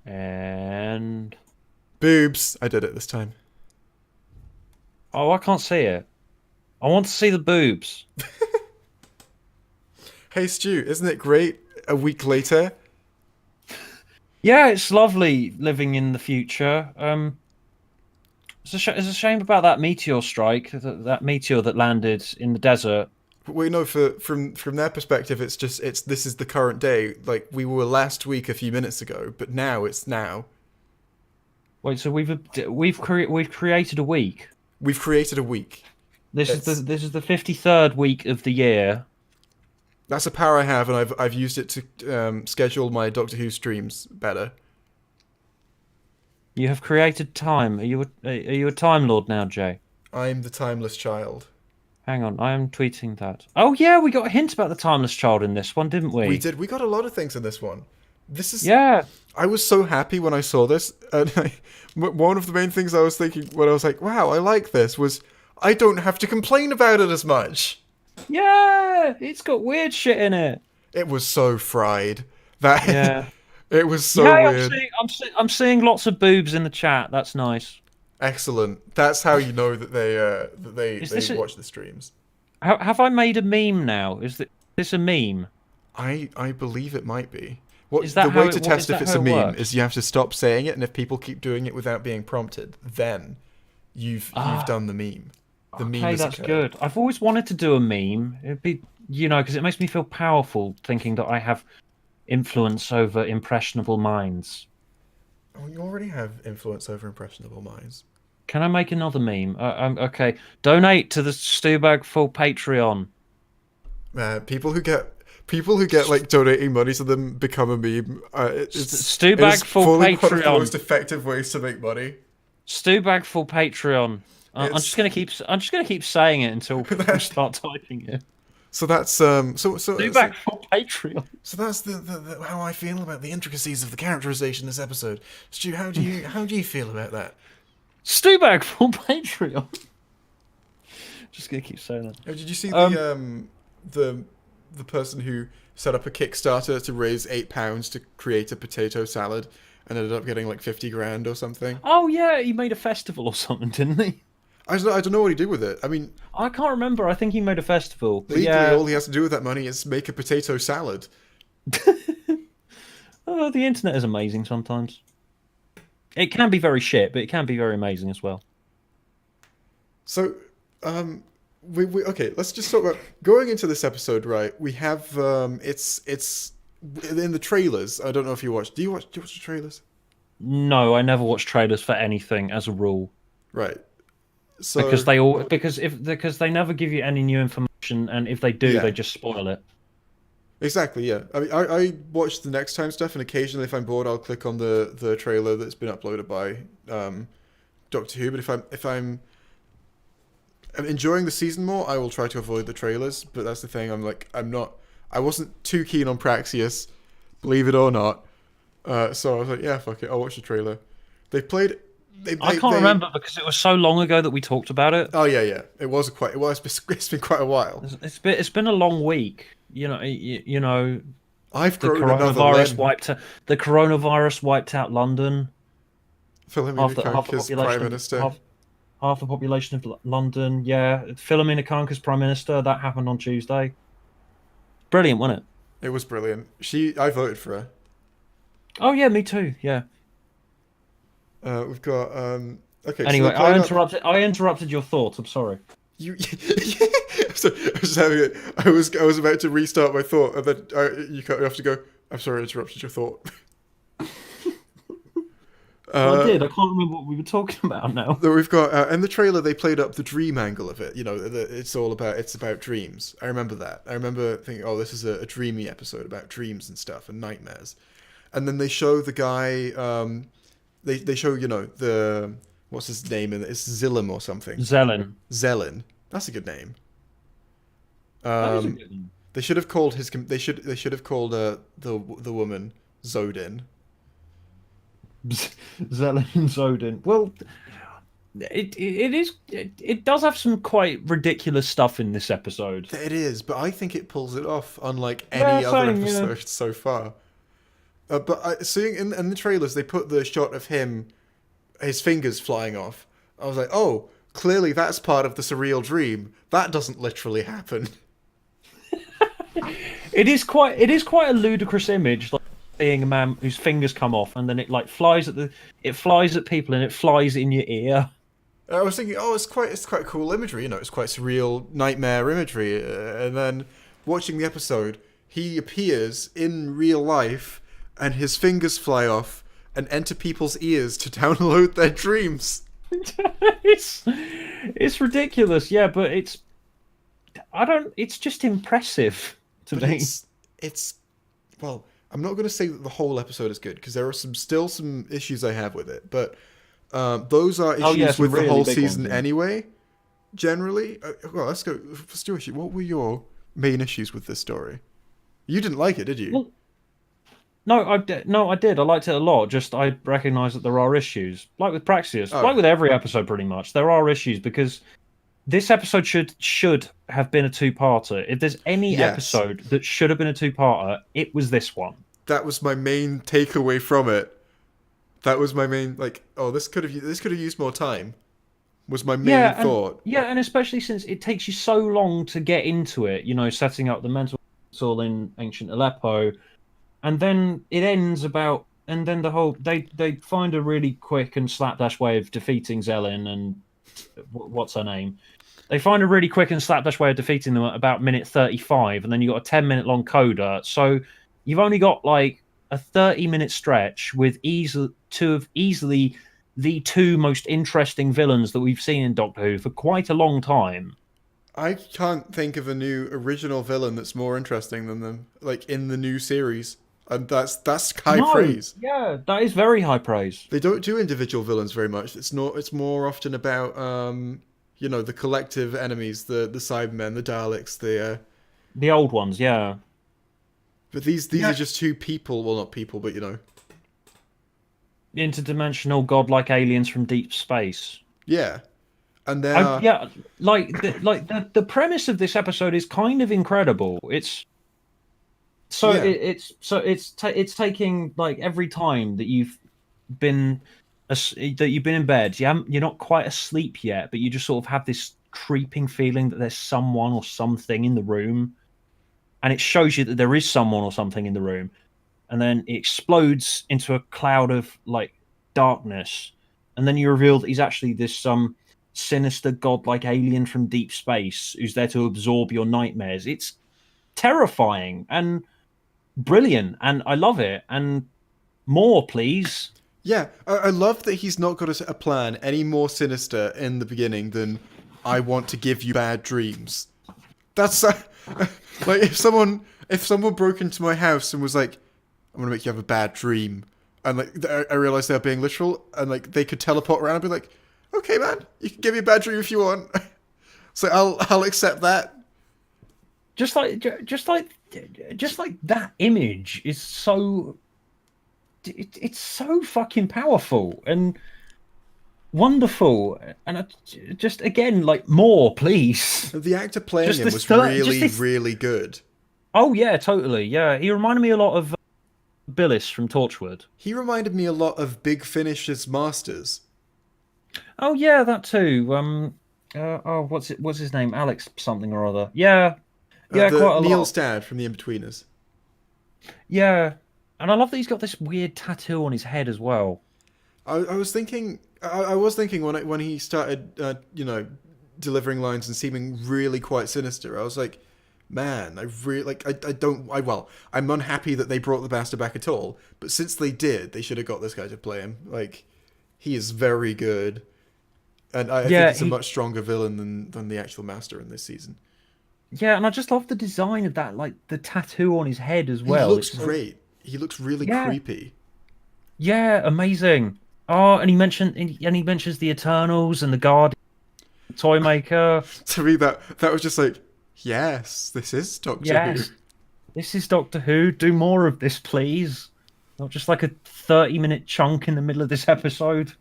And Boobs. I did it this time. oh, I can't see it. I want to see the boobs. Hey Stu, isn't it great? A week later, Yeah, it's lovely living in the future. It's a shame about that meteor strike, that meteor that landed in the desert. we know from their perspective, it's this is the current day. Like we were last week a few minutes ago, but now it's now. Wait, so we've created a week. We've created a week. It's This is the 53rd week of the year. That's a power I have, and I've used it to schedule my Doctor Who streams better. You have created time. Are you a time lord now, Jay? I'm the timeless child. Hang on, I am tweeting that. Oh yeah, we got a hint about the timeless child in this one, didn't We we? did. We got a lot of things in this one. This is. Yeah, I was so happy when I saw this, and one of the main things I was thinking when I was like, "Wow, I like this," was I don't have to complain about it as much. yeah. It's got weird shit in it. It was so fried. That Yeah. it was so Yeah, weird. I'm seeing lots of boobs in the chat. That's nice. Excellent. That's how you know that Is they this a, watch the streams. have I made a meme now? This a meme? I believe it might be. Is What the that how way it to is test if that it's how a it meme works? is you have to stop saying it, and if people keep doing it without being prompted, then you've Ah, done the meme. The meme okay, has that's occurred. good. I've always wanted to do a meme. It'd be, because it makes me feel powerful thinking that I have influence over impressionable minds. Oh, you already have influence over impressionable minds. Can I make another meme? Okay, donate to the Stubag full Patreon. People who get like donating money to them become a meme. It is Stubag full fully one of the Patreon. most effective ways to make money. Stubag full Patreon. It's I'm just gonna keep saying it until people that, start typing it. so that's Stubag full Patreon. so that's how I feel about the intricacies of the characterization this episode. Stu, how do you feel about that? Stubag full Patreon. Just gonna keep saying that. Oh, did you see Um. the the person who set up a Kickstarter to raise £8 to create a potato salad and ended up getting like 50 grand or something? Oh yeah, he made a festival or something, didn't he? I don't know what he did with it. I mean, I can't remember. I think he made a festival. But legally, yeah, all he has to do with that money is make a potato salad. oh, the internet is amazing sometimes. It can be very shit, but it can be very amazing as well. So, we okay. Let's just talk about going into this episode. Right, we have it's in the trailers. I don't know if you watch. Do you watch the trailers? No, I never watch trailers for anything as a rule Right. So because they never give you any new information, and if they do, yeah, they just spoil it. exactly. Yeah. I mean, I watch the next time stuff, and occasionally, if I'm bored, I'll click on the trailer that's been uploaded by Doctor Who. But if I'm enjoying the season more, I will try to avoid the trailers. But that's the thing. I'm not. I wasn't too keen on Praxius, believe it or not. So I was like, yeah, fuck it. I'll watch the trailer. They played. I can't They. remember because it was so long ago that we talked about it. Oh yeah, yeah. It was quite. Well, it's been quite a while. It's been a long week. You know I've the grown another coronavirus limb. wiped the coronavirus wiped out London. Philomena Half the Kanka's prime population of minister. half the population of London. Yeah, Philomena Kanka's prime minister. That happened on Tuesday. Brilliant, wasn't it? It was brilliant. I voted for her. Oh yeah, me too. Yeah. We've got okay. So Anyway, they played up. I interrupted your thoughts. I'm sorry. You. So I was just having it. I was about to restart my thought, and then you have to go. I'm sorry, I interrupted your thought. Well, I Uh, did. I can't remember what we were talking about now. Then we've got in the trailer they played up the dream angle of it. You know, it's about dreams. I remember that. I remember thinking, oh, this is a dreamy episode about dreams and stuff and nightmares. And then they show the guy. They show the what's his name in it? It's Zillim or something. Zelen. Zelin. That's a good name. That is a Um, good one. they should have called they should have called the woman Zodin. Zelen and Zodin. Well, it does have some quite ridiculous stuff in this episode. It is, but I think it pulls it off, unlike Yeah, any other same. Yeah. episode so far. But seeing in the trailers, they put the shot of him, his fingers flying off. I was like, oh, clearly that's part of the surreal dream. That doesn't literally happen. It is quite a ludicrous image, like seeing a man whose fingers come off and then it like flies at people and it flies in your ear. I was thinking, oh, it's quite cool imagery. It's quite surreal nightmare imagery. And then watching the episode, he appears in real life, and his fingers fly off and enter people's ears to download their dreams. It's ridiculous, yeah, but it's just impressive to But me. it's well, I'm not going to say that the whole episode is good because there are still some issues I have with it, but those are Oh yeah, issues some with the really whole big season ones, yeah. anyway. Generally, well, let's go. Let's do issue. What were your main issues with this story? You didn't like it, did you? Well, no, no, I did. I liked it a lot. Just I recognise that there are issues, like with Praxius, Oh, like with every episode, pretty much. There are issues because this episode should have been a two-parter. If there's any yes. episode that should have been a two-parter, it was this one. That was my main takeaway from it. That was my main like. Oh, this could have used more time. Was my main thought. And especially since it takes you so long to get into it, setting up the mental all in ancient Aleppo, and then it ends about, and then they find a really quick and slapdash way of defeating Zellin and what's her name. They find a really quick and slapdash way of defeating them at about minute 35, and then you got a 10-minute long coda. So you've only got like a 30-minute stretch with easily the two most interesting villains that we've seen in Doctor Who for quite a long time. I can't think of a new original villain that's more interesting than them, like in the new series, and that's high No, praise. yeah, that is very high praise. They don't do individual villains very much. It's not. It's more often about the collective enemies, the Cybermen, the Daleks, the. The old ones, yeah. But these Yeah, are just two people. Well, not people, but interdimensional godlike aliens from deep space. yeah, and they I are. yeah, the premise of this episode is kind of incredible. Yeah, It's taking like every time that been you've been in bed, you're not quite asleep yet, but you just sort of have this creeping feeling that there's someone or something in the room, and it shows you that there is someone or something in the room, and then it explodes into a cloud of like darkness, and then you reveal that he's actually this sinister godlike alien from deep space who's there to absorb your nightmares. It's terrifying and brilliant, and I love it. And more, please. yeah. I love that he's not got a plan any more sinister in the beginning than I want to give you bad dreams. That's like if someone broke into my house and was like, "I'm gonna make you have a bad dream," and like I realized they're being literal, and like they could teleport around and be like, "Okay, man, you can give me a bad dream if you want." So I'll accept that. Just like, just like that image is so. It's so fucking powerful and wonderful, and just again, like more, please. The actor playing Just him this, was just really this. really good. Oh yeah, totally. Yeah, he reminded me a lot of Billis from Torchwood. He reminded me a lot of Big Finish's Masters. Oh yeah, that too. Oh, what's his name? Alex something or other. Yeah, yeah, The quite a Neil's lot. dad from The Inbetweeners. Yeah, and I love that he's got this weird tattoo on his head as well. I was thinking. I was thinking when he started, delivering lines and seeming really quite sinister. I was like, man, I really like. I don't. Well, I'm unhappy that they brought the bastard back at all. But since they did, they should have got this guy to play him. Like, he is very good, and I think Yeah, he's a much stronger villain than the actual master in this season. yeah, and I just love the design of that, like the tattoo on his head as He well. looks It's so great. He looks really yeah, creepy. yeah, amazing. Oh, and he mentions the Eternals and the Guardian, Toy Maker. To me, that was just like, yes, this is Doctor Who. Yes, this is Doctor Who. Do more of this, please. Not just like a 30-minute chunk in the middle of this episode.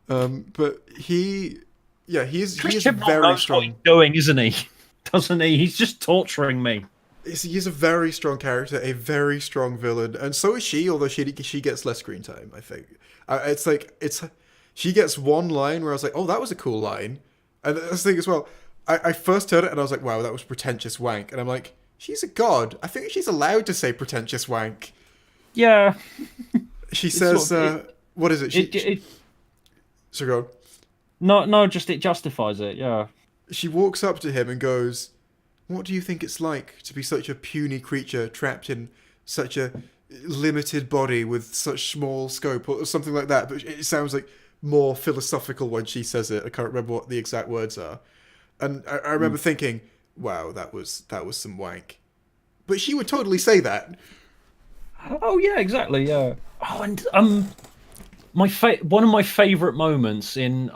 But he is Chris Chibnall very knows what he's strong. doing, isn't he? Doesn't he? He's just torturing me. he's a very strong character, a very strong villain, and so is she. Although she gets less screen time, I think. It's like she gets one line where I was like, oh, that was a cool line, and that's the thing as well. I first heard it and I was like, wow, that was pretentious wank, and I'm like, she's a god. I think she's allowed to say pretentious wank. Yeah. She says, what is it? So go on. No, just it justifies it. Yeah. She walks up to him and goes, what do you think it's like to be such a puny creature trapped in such a limited body with such small scope, or something like that? But it sounds like more philosophical when she says it. I can't remember what the exact words are. And I remember thinking, wow, that was some wank. But she would totally say that. Oh yeah, exactly. Yeah. Oh, and one of my favorite moments in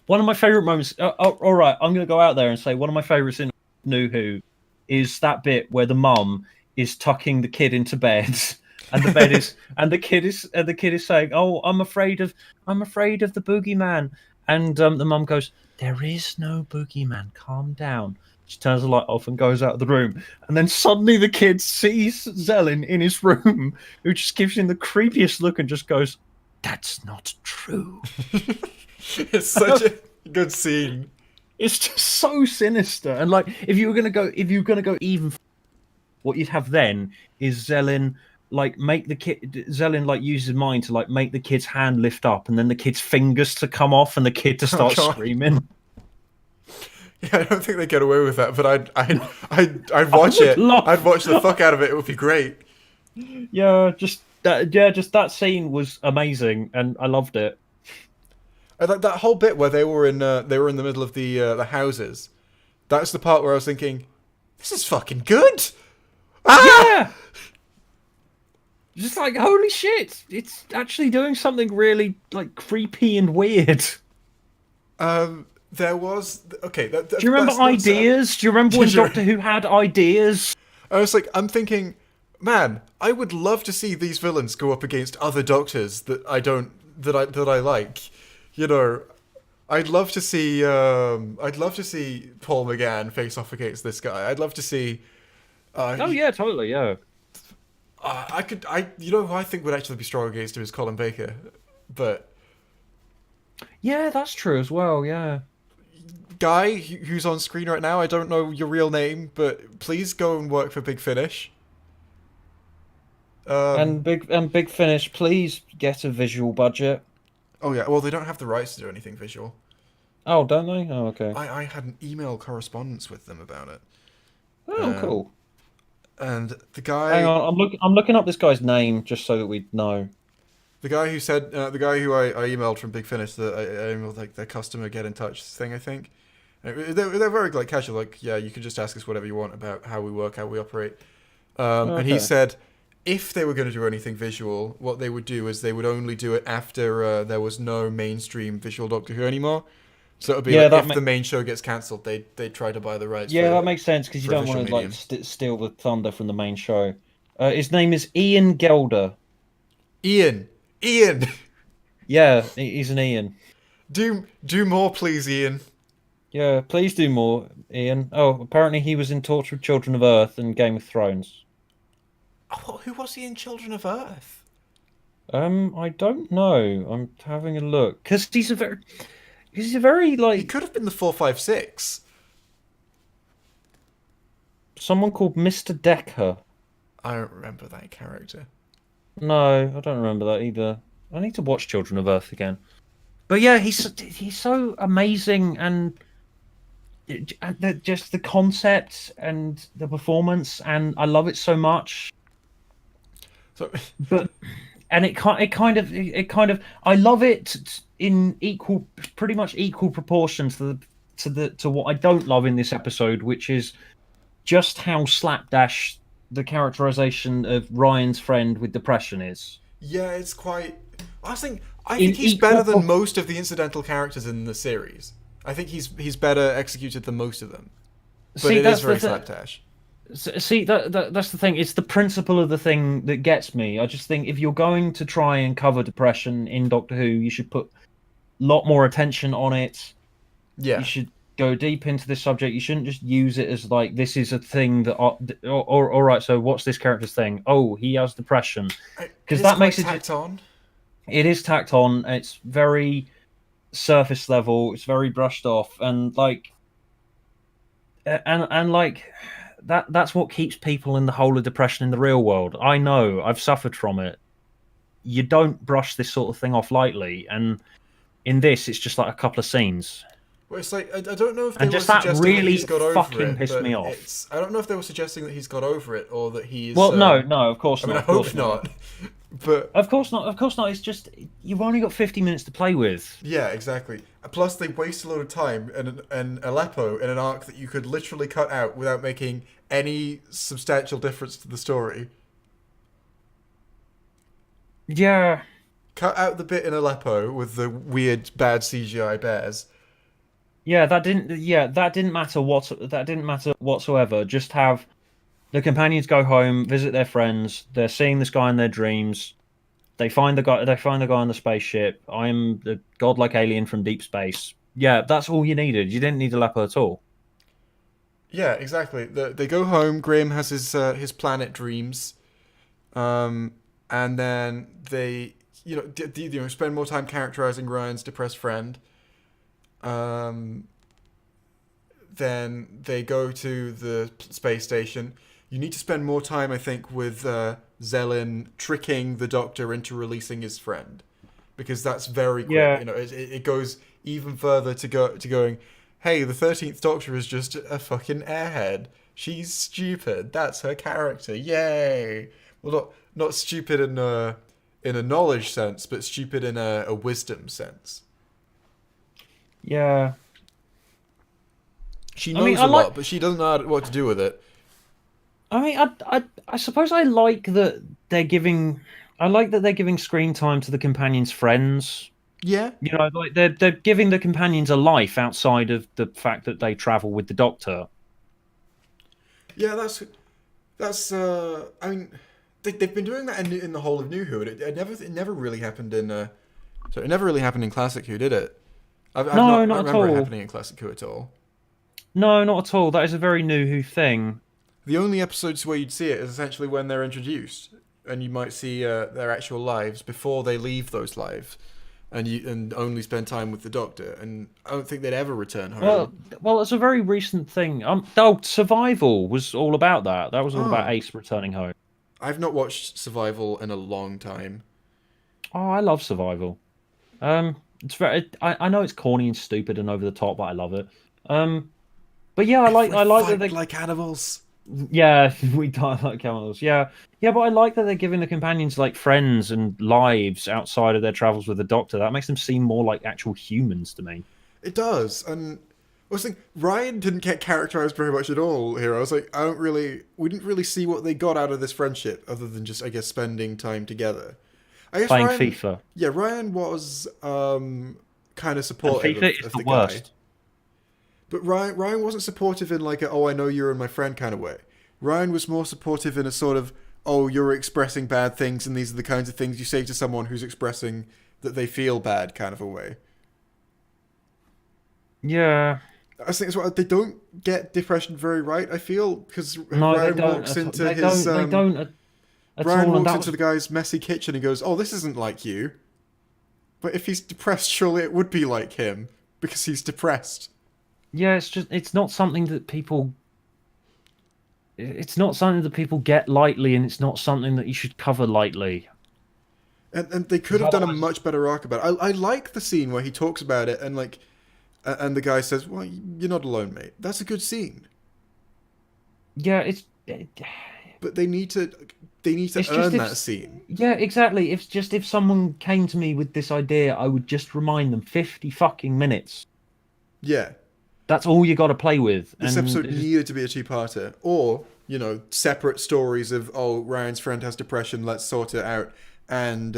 one of my favorite moments. All right, I'm gonna go out there and say one of my favorites in New Who is that bit where the mum is tucking the kid into bed, and the bed is the kid is saying, "Oh, I'm afraid of the boogeyman," and the mum goes, "There is no boogeyman. Calm down." She turns the light off and goes out of the room, and then suddenly the kid sees Zelen in his room, who just gives him the creepiest look and just goes, "That's not true." It's such a good scene. It's just so sinister, and like if you were gonna go even, what you'd have then is Zelen like use his mind to like make the kid's hand lift up, and then the kid's fingers to come off, and the kid to start screaming. Yeah, I don't think they get away with that, but I'd watch it. I'd watch the fuck out of it. It would be great. Yeah, just that scene was amazing, and I loved it. That whole bit where they were in the middle of the houses. That's the part where I was thinking, this is fucking good. Yeah. Just like, holy shit, it's actually doing something really like creepy and weird. There was okay. Do you remember ideas? Do you remember when Doctor Who had ideas? I was like, I'm thinking, man, I would love to see these villains go up against other Doctors that I like. You know, I'd love to see Paul McGann face off against this guy. I'd love to see. Oh yeah, totally, yeah. You know who I think would actually be strong against him is Colin Baker, but. Yeah, that's true as well. Yeah. Guy who's on screen right now, I don't know your real name, but please go and work for Big Finish. And Big Finish, please get a visual budget. Oh yeah, well they don't have the rights to do anything visual. Oh, don't they? Oh, okay. I had an email correspondence with them about it. Oh, cool. And the guy. Hang on, I'm looking up this guy's name just so that we know. The guy who said, the guy who I emailed from Big Finish, that I emailed like their customer get in touch thing, I think. They're very like casual, like, yeah, you can just ask us whatever you want about how we work, how we operate. Okay. And he said, if they were going to do anything visual, what they would do is they would only do it after there was no mainstream visual Doctor Who anymore. So it would be like if the main show gets cancelled, they'd try to buy the rights. Yeah, that makes sense because you don't want to like steal the thunder from the main show. His name is Ian Gelder. Ian. Yeah, he's an Ian. Do more, please, Ian. Yeah, please do more, Ian. Oh, apparently he was in Torture with Children of Earth and Game of Thrones. Oh, who was he in Children of Earth? I don't know. I'm having a look because he's a very like. He could have been the 456. Someone called Mr. Decker. I don't remember that character. No, I don't remember that either. I need to watch Children of Earth again. But yeah, he's so amazing, and just the concept and the performance, and I love it so much. So, but it kind of I love it in pretty much equal proportions to what I don't love in this episode, which is just how slapdash the characterization of Ryan's friend with depression is. Yeah, it's quite. I think he's better than most of the incidental characters in the series. I think he's better executed than most of them. But it is very slapdash. See, that's the thing. It's the principle of the thing that gets me. I just think if you're going to try and cover depression in Doctor Who, you should put a lot more attention on it. Yeah. go deep into this subject. You shouldn't just use it as like this is a thing that, or all right. So what's this character's thing? Oh, he has depression, It because is that quite makes it just, tacked on. it is tacked on. It's very surface level. It's very brushed off, and like and like that's what keeps people in the hole of depression in the real world. I know, I've suffered from it. You don't brush this sort of thing off lightly, and in this, it's just like a couple of scenes, Well, it's like I don't know if they and were just that suggesting that really he's got over fucking it, pissed me but off. it's I don't know if they were suggesting that he's got over it or that he's. Well, no, no, of I course mean, not, I of course hope not, not. But of course not, of course not. It's just you've only got 50 minutes to play with. yeah, exactly. Plus, they waste a lot of time in Aleppo in an arc that you could literally cut out without making any substantial difference to the story. Yeah, Cut out the bit in Aleppo with the weird bad CGI bears. yeah, that didn't. Yeah, that didn't matter. That didn't matter whatsoever. Just have the companions go home, visit their friends. They're seeing this guy in their dreams. They find the guy. They find the guy on the spaceship. I'm the godlike alien from deep space. Yeah, that's all you needed. You didn't need Aleppo at all. Yeah, exactly. They go home. Graham has his planet dreams, um, and then they spend more time characterizing Ryan's depressed friend. Um, then they go to the space station. You need to spend more time, I think, with Zelen tricking the Doctor into releasing his friend, because that's very quick. Yeah, It goes even further to going. Hey, the 13th Doctor is just a fucking airhead. She's stupid. That's her character. Yay! Well, not stupid in a knowledge sense, but stupid in a wisdom sense. yeah. She I mean, knows I a like. lot, but she doesn't know what to do with it. I mean, I suppose I like that they're giving. I like that they're giving screen time to the companions' friends. Yeah, You know, like they're giving the companions a life outside of the fact that they travel with the Doctor. yeah, that's. I mean, they've been doing that in the whole of New Who, and it never really happened in. So it never really happened in Classic Who, did it? No, I don't not at remember it all. happening in Classic Who at all. No, not at all. That is a very new Who thing. The only episodes where you'd see it is essentially when they're introduced, and you might see their actual lives before they leave those lives, and only spend time with the Doctor. And I don't think they'd ever return home. Well, well, it's a very recent thing. Oh, Survival was all about that. That was all about Oh, Ace returning home. I've not watched Survival in a long time. Oh, I love Survival. It's very. I know it's corny and stupid and over the top, but I love it. Um, but yeah, If we I like that fight they. like animals. Yeah, we die like camels. Yeah, yeah, but I like that they're giving the companions like friends and lives outside of their travels with the Doctor. That makes them seem more like actual humans to me. It does, and I was thinking Ryan didn't get characterized very much at all here. I was like, we didn't really see what they got out of this friendship other than just, I guess, spending time together. I guess Playing Ryan, FIFA, yeah, Ryan was kind of and supportive FIFA is of the the guy, worst. but Ryan wasn't supportive in like a, oh, I know you're my friend kind of way. Ryan was more supportive in a sort of, oh, you're expressing bad things, and these are the kinds of things you say to someone who's expressing that they feel bad kind of a way. Yeah, I think as well. They don't get depression very right. I feel because no, they Ryan don't. walks into They his don't. They don't at Ryan all. And walks that into was the guy's messy kitchen and goes, "Oh, this isn't like you." But if he's depressed, surely it would be like him because he's depressed. yeah. It's just it's not something that people. It's not something that people get lightly, and it's not something that you should cover lightly. And they could Because have done a otherwise, much better arc about it. I like the scene where he talks about it and like, and the guy says, "Well, you're not alone, mate." That's a good scene. yeah, But they need to it's just earn if that scene. yeah, exactly. It's just if someone came to me with this idea, I would just remind them 50 fucking minutes. Yeah. That's all you got to play with, This and episode it's just, needed to be a two-parter, or separate stories of, oh, Ryan's friend has depression, let's sort it out, and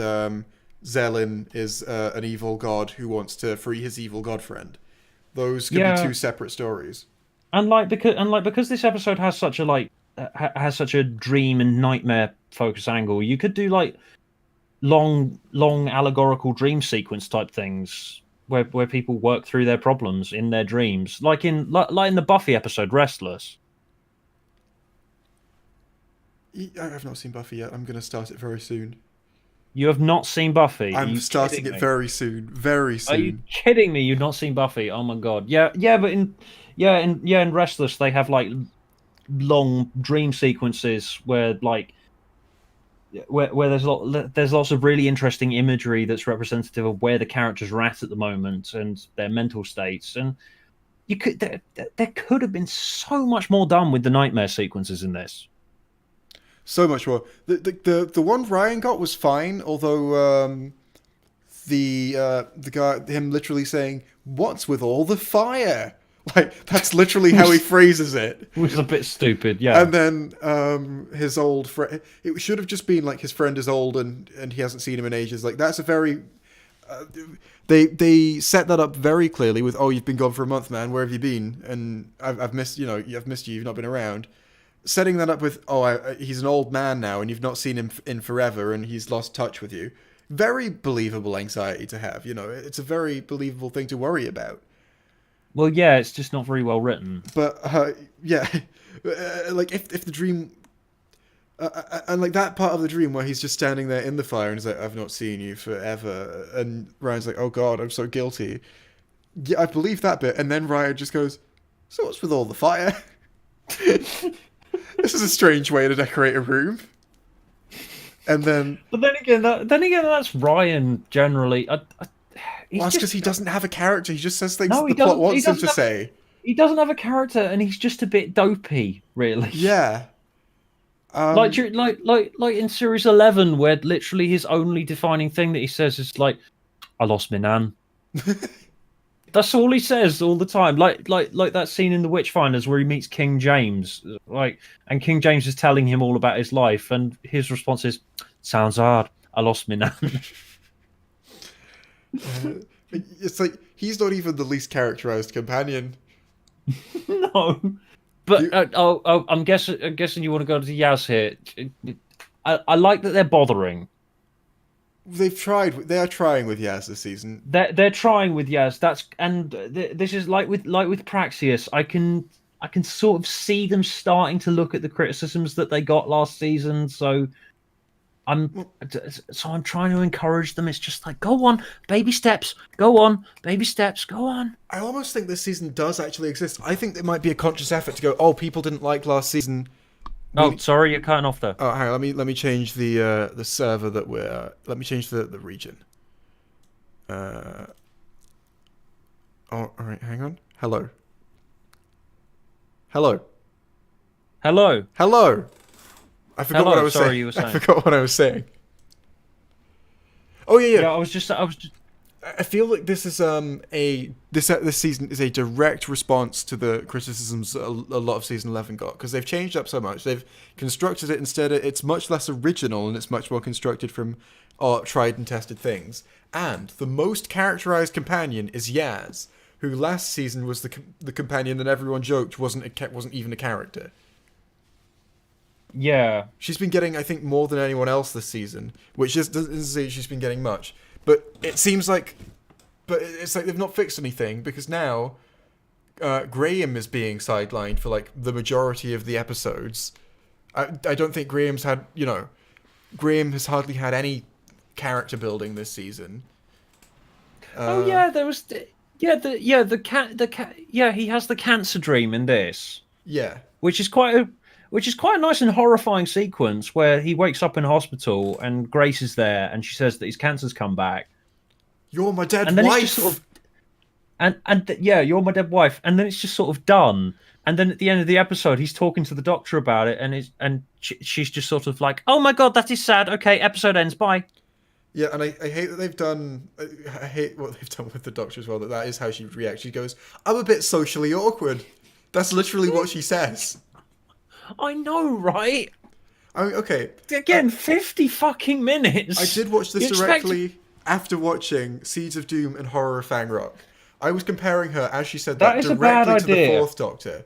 Zelen is an evil god who wants to free his evil god friend. Those could be yeah, two separate stories. and because this episode has such a has such a dream and nightmare focus angle, you could do like long allegorical dream sequence type things where people work through their problems in their dreams, like in the Buffy episode Restless. I've not seen Buffy yet. I'm gonna start it very soon. You have not seen Buffy? Are I'm you starting kidding it me? very soon. Very Are you soon. kidding me? You've not seen Buffy? Oh my god. But in Restless they have like long dream sequences where where there's lots of really interesting imagery that's representative of where the characters are at the moment and their mental states. And there could have been so much more done with the nightmare sequences in this. So much more. The one Ryan got was fine, although the guy, him literally saying, "What's with all the fire?" Like that's literally how he phrases it. It was a bit stupid, yeah. And then his old friend. It should have just been like his friend is old and he hasn't seen him in ages. Like that's a very. They set that up very clearly with, "Oh, you've been gone for a month, man. Where have you been?" And I've missed I've missed you. You've not been around. Setting that up with, "Oh, he's an old man now, and you've not seen him in forever, and he's lost touch with you." Very believable anxiety to have. It's a very believable thing to worry about. Well, yeah, it's just not very well written. But yeah, like if the dream, and like that part of the dream where he's just standing there in the fire and he's like, "I've not seen you forever," and Ryan's like, "Oh God, I'm so guilty." Yeah, I believe that bit, and then Ryan just goes, "So what's with all the fire?" This is a strange way to decorate a room. And then, But then again, that's Ryan generally. He's well, that's because just he doesn't have a character. He just says things no, that he the plot doesn't. wants him to say. He doesn't have a character, and he's just a bit dopey, really. Yeah. Like in series 11, where literally his only defining thing that he says is like, "I lost my nan." That's all he says all the time. Like that scene in The Witchfinders where he meets King James, and King James is telling him all about his life, and his response is, "Sounds hard. I lost my nan." It's like he's not even the least characterized companion. No, but You, I'm guessing you want to go to Yaz here. I like that they're bothering. they've tried. They are trying with Yaz this season. They're trying with Yaz. This is like with Praxius. I can sort of see them starting to look at the criticisms that they got last season. I'm I'm trying to encourage them. It's just like, go on, baby steps, go on, baby steps, go on. I almost think this season does actually exist. I think it might be a conscious effort to go, "Oh, people didn't like last season." Oh, sorry, you're cutting off there. Oh, hang on. Let me change the server that we're. Let me change the region. Oh, all right. Hang on. Hello. Hello. Hello. Hello. I forgot Hello. what I was Sorry, saying. you were saying. I forgot what I was saying. Oh yeah. Yeah, I was just. I feel like this is this season is a direct response to the criticisms a lot of season 11 got, because they've changed up so much. They've constructed it instead. It's much less original and it's much more constructed from tried and tested things. And the most characterized companion is Yaz, who last season was the companion that everyone joked wasn't even a character. Yeah. She's been getting, I think, more than anyone else this season, which just doesn't say she's been getting much. But it seems like, it's like they've not fixed anything, because now Graham is being sidelined for like the majority of the episodes. I don't think Graham has hardly had any character building this season. Oh yeah, there was. He has the cancer dream in this. Yeah. Which is quite a nice and horrifying sequence where he wakes up in hospital and Grace is there and she says that his cancer's come back. "You're my dead And then wife." it's just sort of, you're my dead wife. And then it's just sort of done. And then at the end of the episode, he's talking to the doctor about it, and she's just sort of like, "Oh my god, that is sad. Okay, episode ends. Bye." Yeah, and I hate that they've done. I hate what they've done with the doctor as well. That is how she reacts. She goes, "I'm a bit socially awkward." That's literally what she says. I know, right? I mean, okay. Again, 50 fucking minutes. I did watch this You expect- directly after watching Seeds of Doom and Horror of Fang Rock. I was comparing her, as she said That that, is a bad directly to the idea. Fourth Doctor.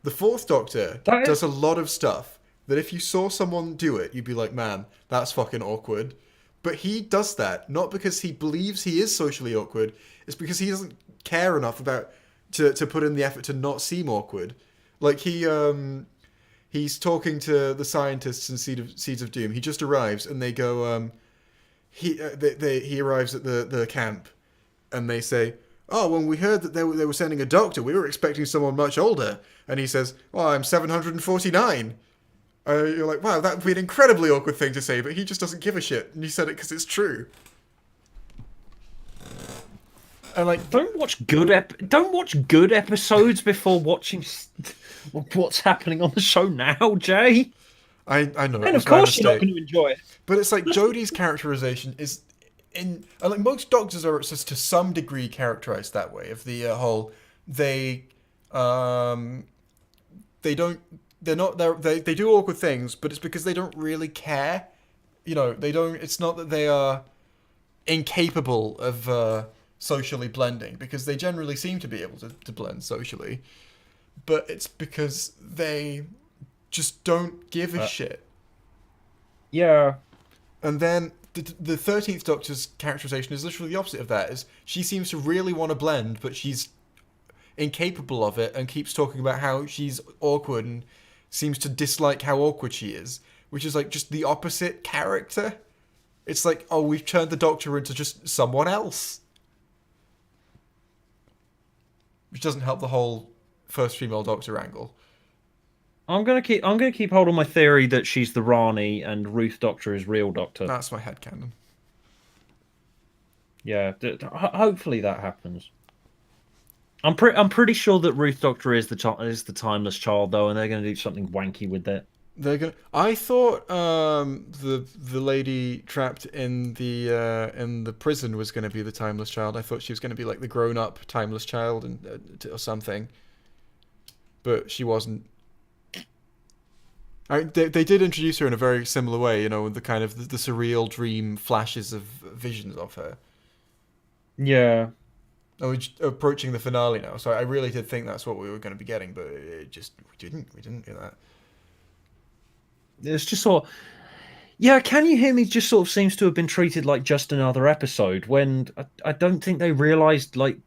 The Fourth Doctor does a lot of stuff that if you saw someone do it, you'd be like, "Man, that's fucking awkward." But he does that not because he believes he is socially awkward. It's because he doesn't care enough about to put in the effort to not seem awkward. Like he's talking to the scientists in Seeds of Doom. He just arrives, and they go he arrives at the camp, and they say, "Oh, when we heard that they were sending a doctor, we were expecting someone much older." And he says, "Oh, I'm 749." You're like, wow, that would be an incredibly awkward thing to say, but he just doesn't give a shit, and he said it because it's true. And like, don't watch good episodes before watching what's happening on the show now, Jay. I know, And of course you're not going to enjoy it. But it's like Jodie's characterization is like most doctors are just to some degree characterized that way. Of the whole, they don't, they do awkward things, but it's because they don't really care. You know, they don't. It's not that they are incapable of socially blending, because they generally seem to be able to blend socially. But it's because they just don't give a shit. Yeah. And then the 13th Doctor's characterization is literally the opposite of that. Is she seems to really want to blend, but she's incapable of it, and keeps talking about how she's awkward and seems to dislike how awkward she is, which is like just the opposite character. It's like, oh, we've turned the Doctor into just someone else, which doesn't help the whole first female Doctor angle. I'm gonna keep hold on my theory that she's the Rani and Ruth Doctor is real Doctor. That's my headcanon. Yeah, hopefully that happens. I'm pretty sure that Ruth Doctor is the timeless child though, and they're gonna do something wanky with it. They're gonna. I thought the lady trapped in the prison was gonna be the timeless child. I thought she was gonna be like the grown up timeless child and or something, but she wasn't. They did introduce her in a very similar way, you know, with the kind of the surreal dream flashes of visions of her. Yeah. And we're approaching the finale now, so I really did think that's what we were going to be getting, but it just we didn't get that. It's just sort of, yeah, Can You Hear Me just sort of seems to have been treated like just another episode, when I don't think they realised like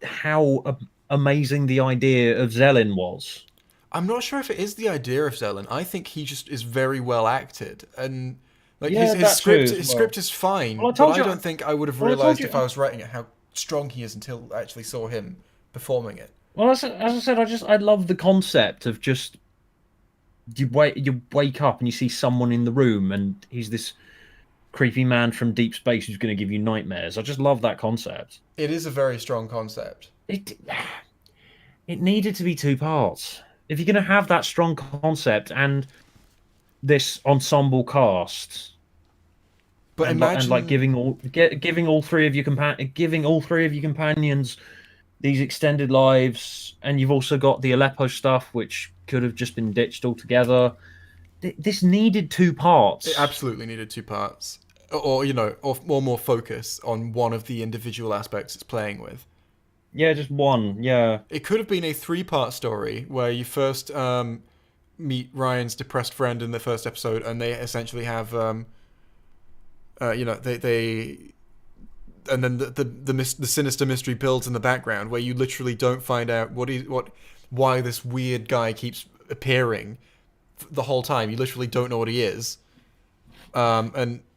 how amazing the idea of Zelen was. I'm not sure if it is the idea of Zelen. I think he just is very well acted, and like Yeah, his script well. script is fine, Well, but I don't think I would have well, realised if I was writing it how strong he is until I actually saw him performing it. Well, as I said, I love the concept of just you wake up and you see someone in the room, and he's this creepy man from deep space who's going to give you nightmares. I just love that concept. It is a very strong concept. It needed to be two parts. If you're going to have that strong concept and this ensemble cast, but and imagine like giving all three of your companions these extended lives, and you've also got the Aleppo stuff, which could have just been ditched altogether. This needed two parts. it absolutely needed two parts, or you know, or more focus on one of the individual aspects it's playing with. Yeah, just one. Yeah. It could have been a three-part story where you first meet Ryan's depressed friend in the first episode, and they essentially have, you know, they and then the sinister mystery builds in the background, where you literally don't find out why this weird guy keeps appearing the whole time. You literally don't know what he is.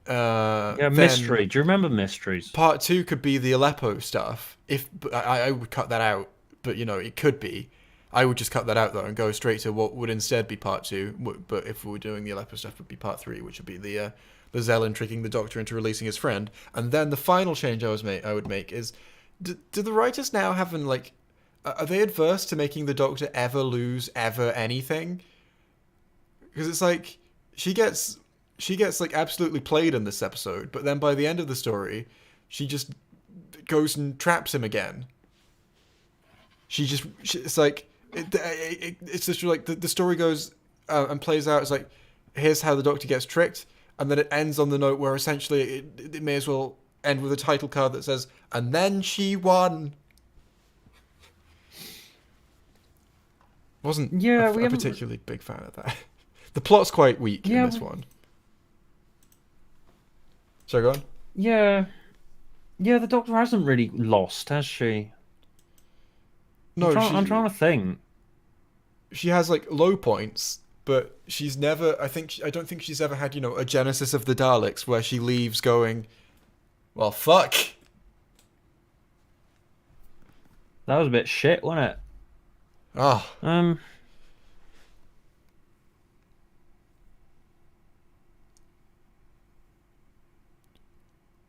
Mystery. Do you remember Mysteries? Part 2 could be the Aleppo stuff. If I would cut that out, but you know, it could be. I would just cut that out though and go straight to what would instead be part 2. But if we were doing the Aleppo stuff, it would be part 3, which would be the Zelen tricking the Doctor into releasing his friend. And then the final change I would make is, do the writers now have like, are they adverse to making the Doctor ever lose ever anything? Because it's like she gets like absolutely played in this episode, but then by the end of the story, she just goes and traps him again. It's like it's just like the story goes and plays out. It's like, here's how the Doctor gets tricked, and then it ends on the note where essentially it may as well end with a title card that says, and then she won. Wasn't a particularly big fan of that. The plot's quite weak in this one. So go on. Yeah, yeah. The Doctor hasn't really lost, has she? No, I'm trying to think. she has like low points, but she's never. I don't think she's ever had a Genesis of the Daleks where she leaves going, well, fuck. That was a bit shit, wasn't it? Ah, Um,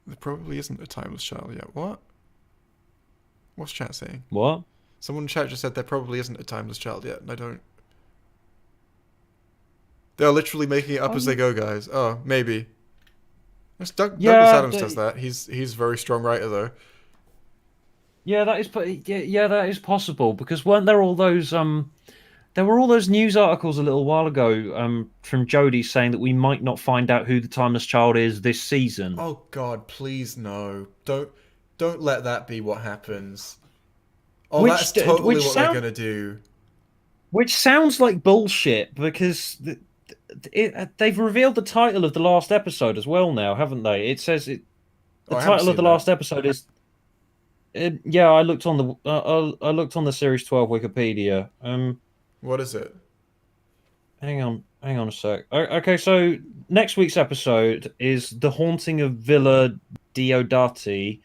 there probably isn't a timeless child yet. What? What's chat saying? what? Someone in chat just said there probably isn't a timeless child yet, and I don't. They're literally making it up as they go, guys. Oh, maybe. Douglas Yeah, Adams does that. He's a very strong writer though. yeah, yeah, that is possible because weren't there all those there were all those news articles a little while ago from Jodie saying that we might not find out who the timeless child is this season. Oh God, please no! Don't let that be what happens. Oh, that's totally Which what they're gonna do. sounds like bullshit because they've revealed the title of the last episode as well now, haven't they? It says the Oh, I haven't title of seen the that. last episode is yeah, I looked on the I looked on the series 12 Wikipedia. What is it? Hang on a sec. Okay, so next week's episode is The Haunting of Villa Diodati.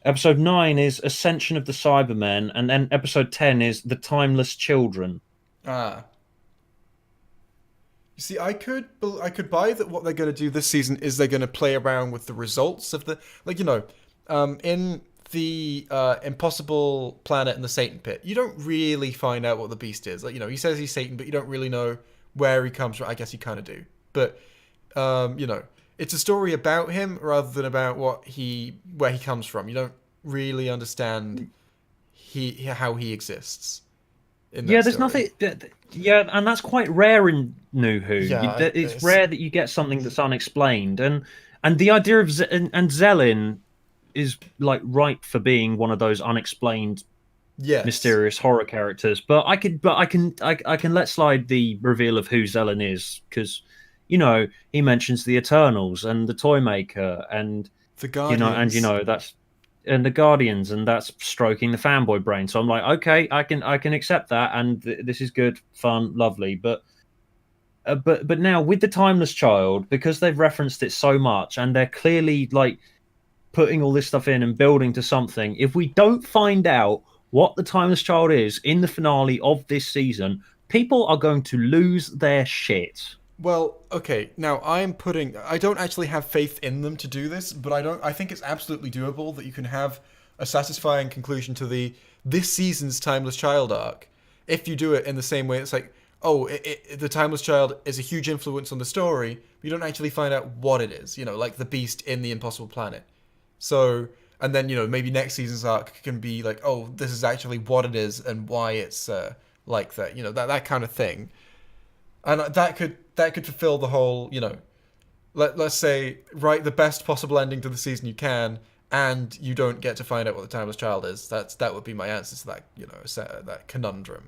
Episode 9 is Ascension of the Cybermen, and then episode 10 is The Timeless Children. Ah, you see, I could buy that what they're gonna do this season is they're gonna play around with the results of the in the Impossible Planet and the Satan Pit. You don't really find out what the beast is. Like he says he's Satan, but you don't really know where he comes from. I guess you kind of do, but it's a story about him rather than about where he comes from. You don't really understand how he exists in Yeah, that there's story. nothing. Yeah, and that's quite rare in New Who. Yeah, It's rare that you get something that's unexplained, and the idea of and Zellin is like ripe for being one of those unexplained, yes, mysterious horror characters. I can let slide the reveal of who Zellin is because, he mentions the Eternals and the Toymaker, and the Guardians. that's and the Guardians, and that's stroking the fanboy brain. So I'm like, okay, I can accept that, and this is good, fun, lovely. But now with the Timeless Child, because they've referenced it so much, and they're clearly like putting all this stuff in and building to something. If we don't find out what the Timeless Child is in the finale of this season, people are going to lose their shit. Well, okay. Now I don't actually have faith in them to do this, but I think it's absolutely doable that you can have a satisfying conclusion to this season's Timeless Child arc if you do it in the same way. It's like, oh, the Timeless Child is a huge influence on the story, but you don't actually find out what it is. Like the Beast in the Impossible Planet. So, and then maybe next season's arc can be like, oh, this is actually what it is and why it's like that. That kind of thing, and that could fulfill the whole. Let's say write the best possible ending to the season you can, and you don't get to find out what the Timeless Child is. That would be my answer to that. That conundrum.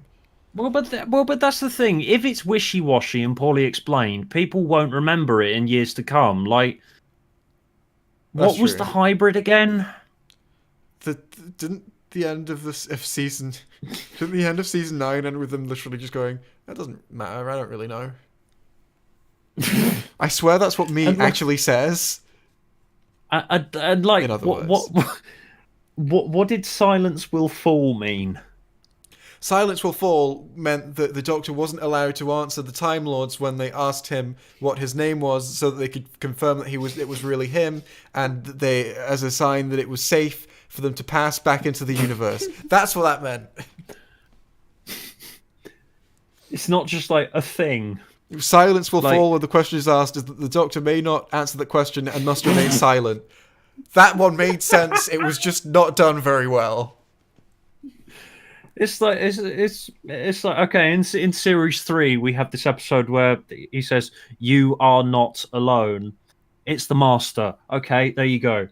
But that's the thing. If it's wishy-washy and poorly explained, people won't remember it in years to come. Like, That's what was true. the hybrid again? Didn't the end of this of season didn't the end of season 9 end with them literally just going, that doesn't matter, I don't really know. I swear that's what me And like, actually says. and like, In other words, what did "silence will fall" mean? Silence Will Fall meant that the Doctor wasn't allowed to answer the Time Lords when they asked him what his name was, so that they could confirm that it was really him, and they, as a sign that it was safe for them to pass back into the universe. That's what that meant. It's not just like a thing. Silence will Like, fall when the question is asked is that the Doctor may not answer the question and must remain silent. That one made sense. It was just not done very well. it's like it's like, okay. In series 3, we have this episode where he says, "You are not alone. It's the Master." Okay, there you go.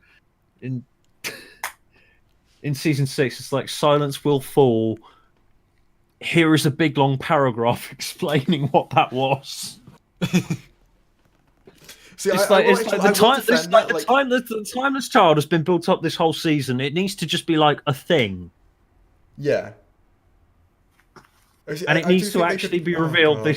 In in season 6, it's like "Silence will fall." Here is a big long paragraph explaining what that was. See, It's I like will it's like actually, the I will time. It's defend like that. the Like, time that the timeless child has been built up this whole season. It needs to just be like a thing, yeah, and it I do needs to think they actually could. be Oh revealed god,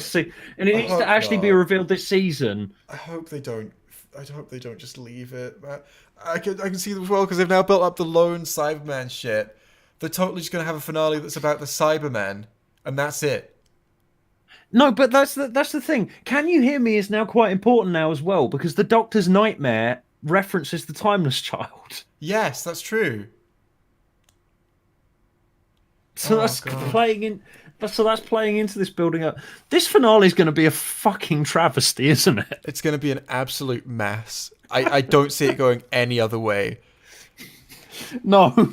and it I needs to hope actually be not. revealed this season. I hope they don't. I hope they don't just leave it. Man. I can see them as well because they've now built up the lone Cyberman shit. They're totally just gonna have a finale that's about the Cyberman, and that's it. No, but that's the thing. Can you hear me is now quite important now as well because the Doctor's nightmare references the timeless child. Yes, that's true. So Oh that's god. playing in. So that's playing into this building up. This finale is going to be a fucking travesty, isn't it? It's going to be an absolute mess. I don't see it going any other way. No.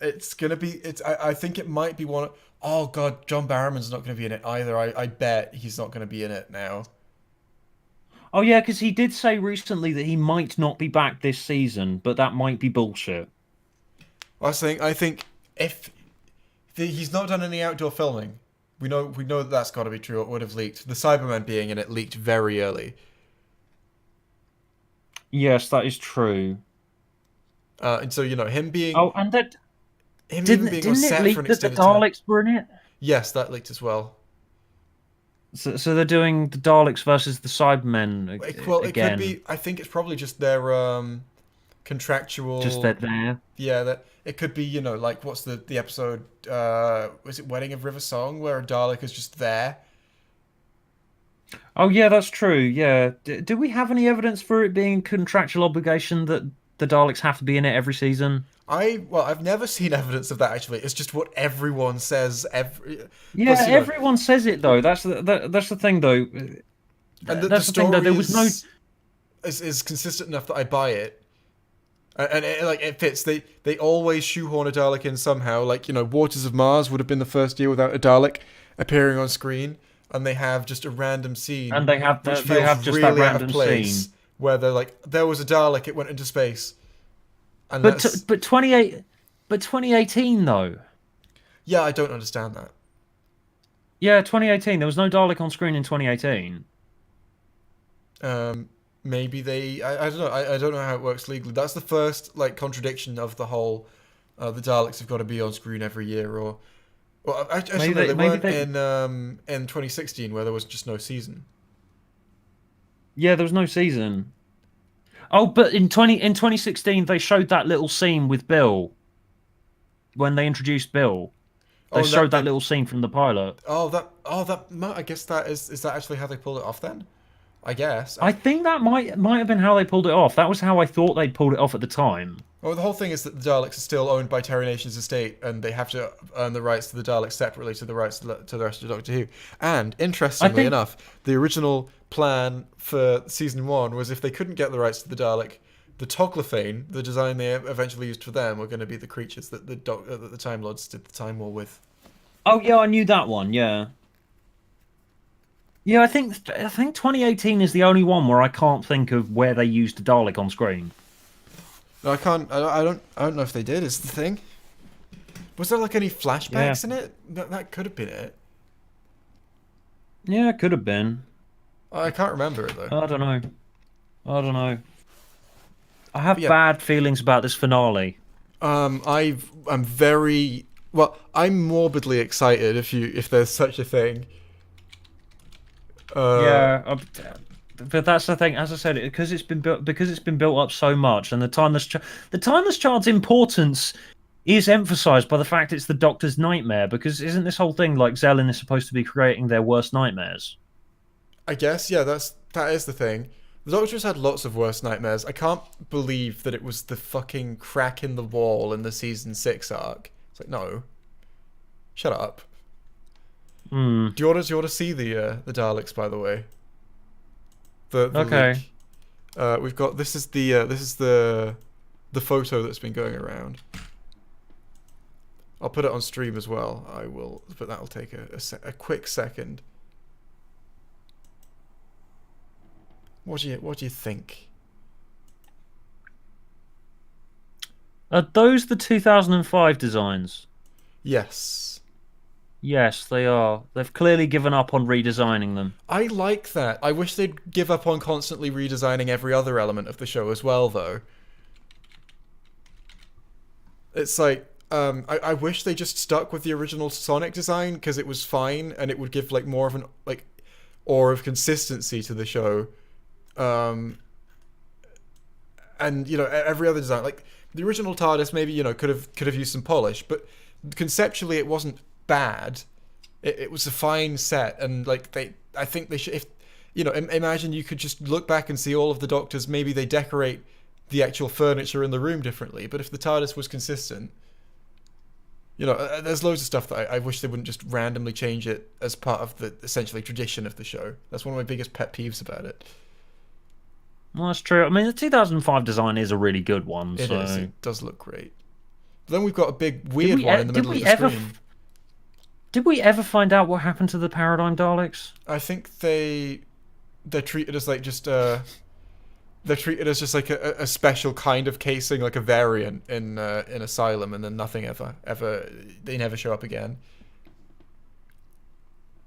It's going to be. I think it might be one. Oh god, John Barrowman's not going to be in it either. I bet he's not going to be in it now. Oh yeah, because he did say recently that he might not be back this season, but that might be bullshit. I think if he's not done any outdoor filming, we know that that's got to be true. It would have leaked. The Cyberman being in it leaked very early. Yes, that is true. And so him being Oh, and that him even didn't being on didn't it set for leak an that the extended time. Daleks were in it? Yes, that leaked as well. So they're doing the Daleks versus the Cybermen Well, it could again. be. I think it's probably just their Just they're contractual. there. Yeah, that it could be. Like what's the episode? Was it Wedding of River Song where a Dalek is just there? Oh yeah, that's true. Yeah. Do we have any evidence for it being a contractual obligation that the Daleks have to be in it every season? I've never seen evidence of that actually. It's just what everyone says. Yeah, Plus, everyone says it though. That's the thing though. and the That's the thing though. story There was no. is consistent enough that I buy it. And it fits. They always shoehorn a Dalek in somehow. Like Waters of Mars would have been the first year without a Dalek appearing on screen, and they have just a random scene And which they feels have just that really out of random place, scene. where they're like, there was a Dalek, it went into space, and But that's 28, but 2018 though. yeah, I don't understand that. Yeah, 2018. There was no Dalek on screen in 2018. Maybe I don't know. I don't know how it works legally. That's the first like contradiction of the whole. The Daleks have got to be on screen every year, or well, actually no, they Maybe weren't they. in 2016 where there was just no season. Yeah, there was no season. Oh, but in 2016 they showed that little scene with Bill when they introduced Bill. They Oh, and that showed that that little scene from the pilot. I guess that is that actually how they pulled it off then? I guess. I think that might have been how they pulled it off. That was how I thought they'd pulled it off at the time. Well, the whole thing is that the Daleks are still owned by Terry Nation's estate, and they have to earn the rights to the Daleks separately to the rights to the rest of Doctor Who. And I interestingly think enough, the original plan for season one was if they couldn't get the rights to the Dalek, the Toclophane, the design they eventually used for them, were going to be the creatures that that the Time Lords did the Time War with. Oh yeah, I knew that one. Yeah. Yeah, I think 2018 is the only one where I can't think of where they used a Dalek on screen. No, I can't. I don't know if they did. Is the thing. Was there like any Yeah. flashbacks in it? That could have been it. Yeah, it could have been. I can't remember it though. I don't know. I don't know. I But have yeah. bad feelings about this finale. I'm very well. I'm morbidly excited if there's such a thing. Uh, Yeah, but that's the thing. As I said, because it's been built up so much, and the timeless child's importance is emphasized by the fact it's the Doctor's nightmare. Because isn't this whole thing like Zelen is supposed to be creating their worst nightmares? I guess yeah. That is the thing. The Doctor's had lots of worse nightmares. I can't believe that it was the fucking crack in the wall in the season 6 arc. It's like no, shut up. Hmm. Do you want to see the Daleks by the way? The Okay. leak. We've got this is the photo that's been going around. I'll put it on stream as well. I will, but that'll take a quick second. What do you think? Are those the 2005 designs? Yes. Yes, they are. They've clearly given up on redesigning them. I like that. I wish they'd give up on constantly redesigning every other element of the show as well, though. It's like, I wish they just stuck with the original Sonic design because it was fine and it would give like more of an like aura of consistency to the show. Um, and every other design, like the original TARDIS, maybe could have used some polish, but conceptually it wasn't bad. It was a fine set, and like I think they should. If imagine you could just look back and see all of the Doctors. Maybe they decorate the actual furniture in the room differently, but if the TARDIS was consistent, there's loads of stuff that I wish they wouldn't just randomly change it as part of the essentially tradition of the show. That's one of my biggest pet peeves about it. Well, that's true. I mean, the 2005 design is a really good one. It So is. It does look great. But then we've got a big did weird we one e- in the did middle of we the ever screen. did we ever find out what happened to the Paradigm Daleks? I think they're treated as like just they're treated as just like a special kind of casing, like a variant in Asylum, and then nothing ever they never show up again.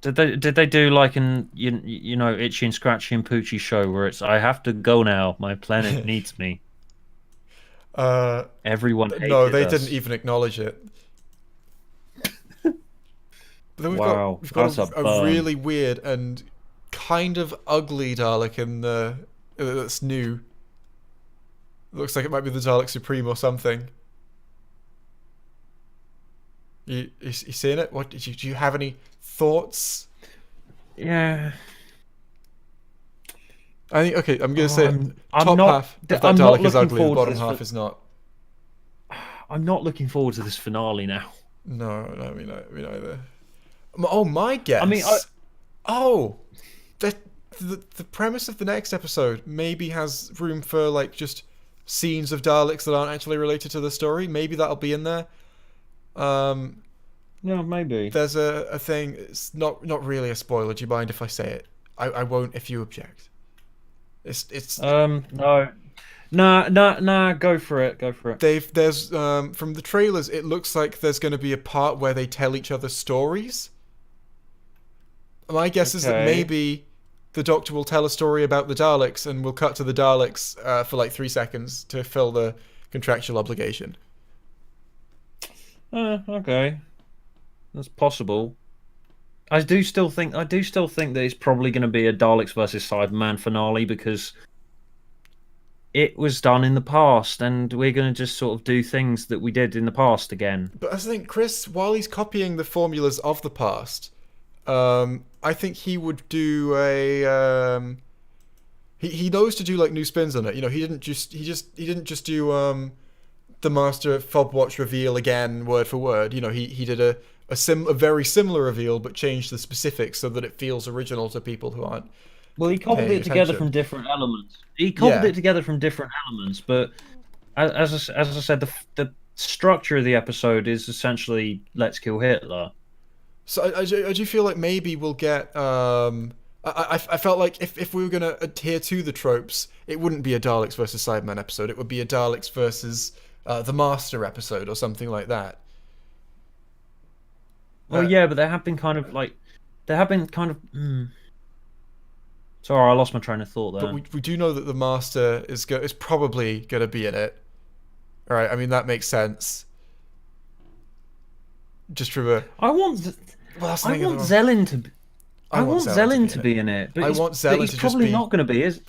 Did they do like an Itchy and Scratchy and Poochie show where it's I have to go now, my planet needs me. uh, Everyone no, hated they us. didn't even acknowledge it. But then we've got Wow, we've got that's a a burn. really weird and kind of ugly Dalek in the that's new. It looks like it might be the Dalek Supreme or something. You seeing it? What do you have any thoughts? Yeah. I think okay. I'm gonna Oh, say I'm top not half of that I'm not Dalek is looking ugly. The forward to bottom this. half is not. I'm not looking forward to this finale now. No, no, me neither. Oh, my I mean, I guess. Oh, the, the premise of the next episode maybe has room for like just scenes of Daleks that aren't actually related to the story. Maybe that'll be in there. Um, no, maybe. there's a thing. It's not really a spoiler. Do you mind if I say it? I won't if you object. It's No. Nah, go for it. Go for it. there's from the trailers it looks like there's going to be a part where they tell each other stories. My guess is that Okay. maybe the Doctor will tell a story about the Daleks and we'll cut to the Daleks for like 3 seconds to fill the contractual obligation. Okay. That's possible. I do still think that it's probably going to be a Daleks versus Cyberman finale because it was done in the past and we're going to just sort of do things that we did in the past again. But I think Chris, while he's copying the formulas of the past, I think he would do a he knows to do like new spins on it. He didn't just do the Master Fob Watch reveal again word for word. He did a very similar reveal but changed the specifics so that it feels original to people who aren't Well, he cobbled paying it together from attention. different elements. He cobbled Yeah. it together from different elements, but as I said, the structure of the episode is essentially "Let's kill Hitler." So I do feel like maybe we'll get. I felt like if we were going to adhere to the tropes, it wouldn't be a Daleks versus Cyberman episode. It would be a Daleks versus the Master episode or something like that. Well, Uh, yeah, but there have been kind of. Sorry, I lost my train of thought but there. we do know that the Master is probably going to be in it. All right, I mean that makes sense. Just from a I want Z- well, that's the I thing. want Zelen to be, I I want want Zelen to be Zelen in to it. be in it, I want but Zelen he's to just probably be not going to be, is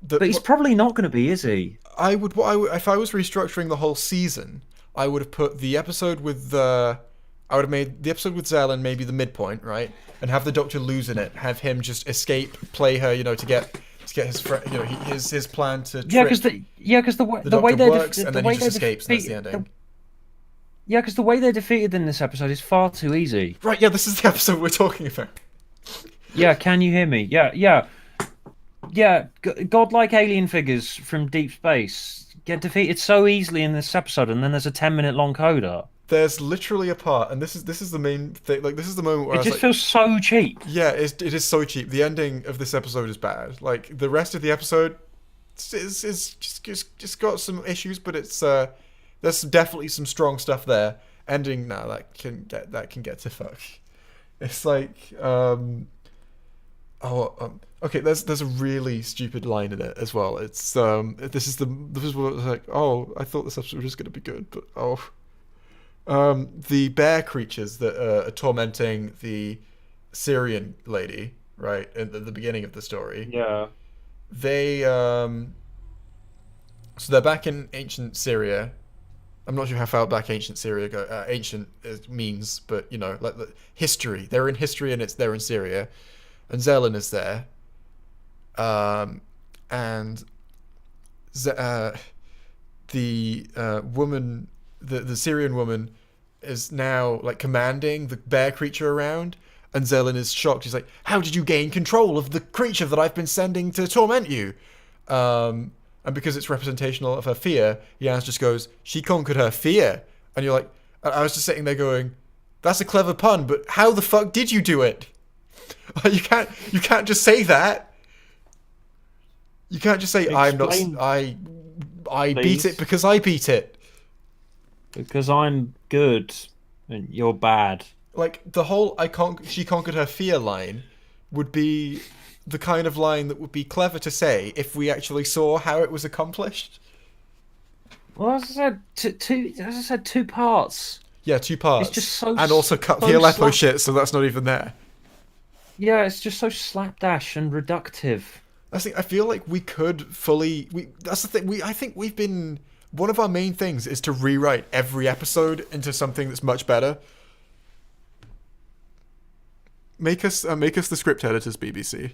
the. but he's probably not going to be, is he? If I was restructuring the whole season, I would have put the episode with I would have made the episode with Zelen maybe the midpoint, right, and have the Doctor lose in it, have him just escape, play her, to get his friend, his plan to Yeah, trick because the the way Doctor works, and the then he way just they escapes, and that's the defeat ending. yeah, because the way they're defeated in this episode is far too easy. Right? Yeah, this is the episode we're talking about. Yeah, can you hear me? Yeah. Godlike alien figures from deep space get defeated so easily in this episode, and then there's a 10-minute long coda. There's literally a part, and this is the main thing. Like this is the moment where I It was just like, feels so cheap. yeah, it is so cheap. The ending of this episode is bad. Like the rest of the episode is just got some issues, but it's there's definitely some strong stuff there. Ending now that can get to fuck. It's like, okay. There's a really stupid line in it as well. It's this is what it's like. Oh, I thought this episode was going to be good, but the bear creatures that are tormenting the Syrian lady, right, at the beginning of the story. Yeah. They so they're back in ancient Syria. I'm not sure how far back ancient Syria go. Ancient means, but you know, like the history. They're in history, and they're in Syria, and Zelen is there. And the woman, the Syrian woman, is now like commanding the bear creature around, and Zelen is shocked. He's like, "How did you gain control of the creature that I've been sending to torment you?" And because it's representational of her fear, Yaz just goes, "She conquered her fear," and you're like, I was just sitting there going, "That's a clever pun, but how the fuck did you do it?" You can't just say that. You can't just say Explain, I beat it please. because I beat it. Because I'm good and you're bad. Like the whole she conquered her fear line would be the kind of line that would be clever to say if we actually saw how it was accomplished. Well, as I said, two parts. Yeah, two It's just parts. so And also cut the so Aleppo slap. shit, so that's not even there. Yeah, it's just so slapdash and reductive. I feel like we could fully. That's the thing. I think we've been. One of our main things is to rewrite every episode into something that's much better. Make us the script editors, BBC,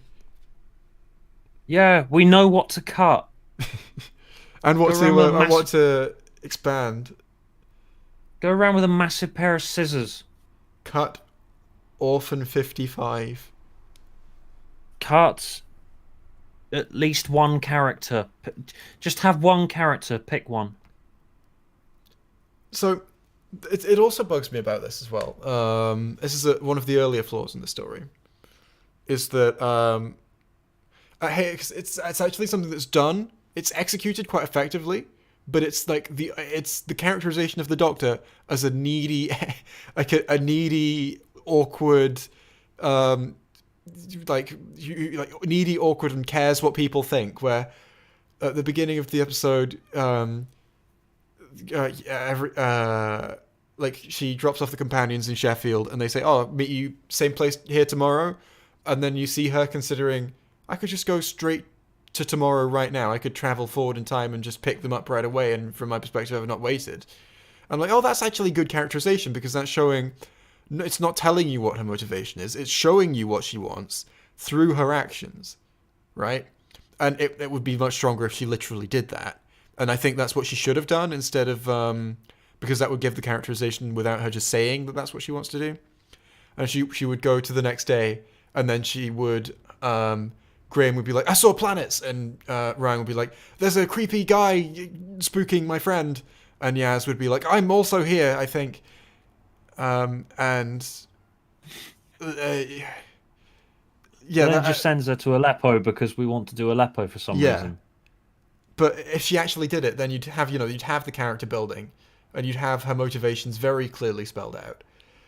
Yeah, we know what to cut. Go around with a and what massive, to expand. go around with a massive pair of scissors. Cut Orphan 55. Cut at least one character. Just have one character. Pick one. So it also bugs me about this as well. This is one of the earlier flaws in the story. Is that hey, it's actually something that's done. It's executed quite effectively, but it's the characterization of the Doctor as a needy, like a needy, awkward, um, like needy, awkward, and cares what people think. Where at the beginning of the episode, like she drops off the companions in Sheffield, and they say, "Oh, meet you same place here tomorrow," and then you see her considering, "I could just go straight to tomorrow right now. I could travel forward in time and just pick them up right away." And from my perspective, I've not waited. I'm like, "Oh, that's actually good characterization because that's showing. It's not telling you what her motivation is. It's showing you what she wants through her actions, right?" And it would be much stronger if she literally did that. And I think that's what she should have done instead of because that would give the characterization without her just saying that that's what she wants to do. And she would go to the next day, and then she would Graham would be like, "I saw planets," and Ryan would be like, "There's a creepy guy spooking my friend," and Yaz would be like, "I'm also here, I think," and uh, yeah, And then just sends her to Aleppo because we want to do Aleppo for some yeah. reason. But if she actually did it, then you'd have the character building, and you'd have her motivations very clearly spelled out.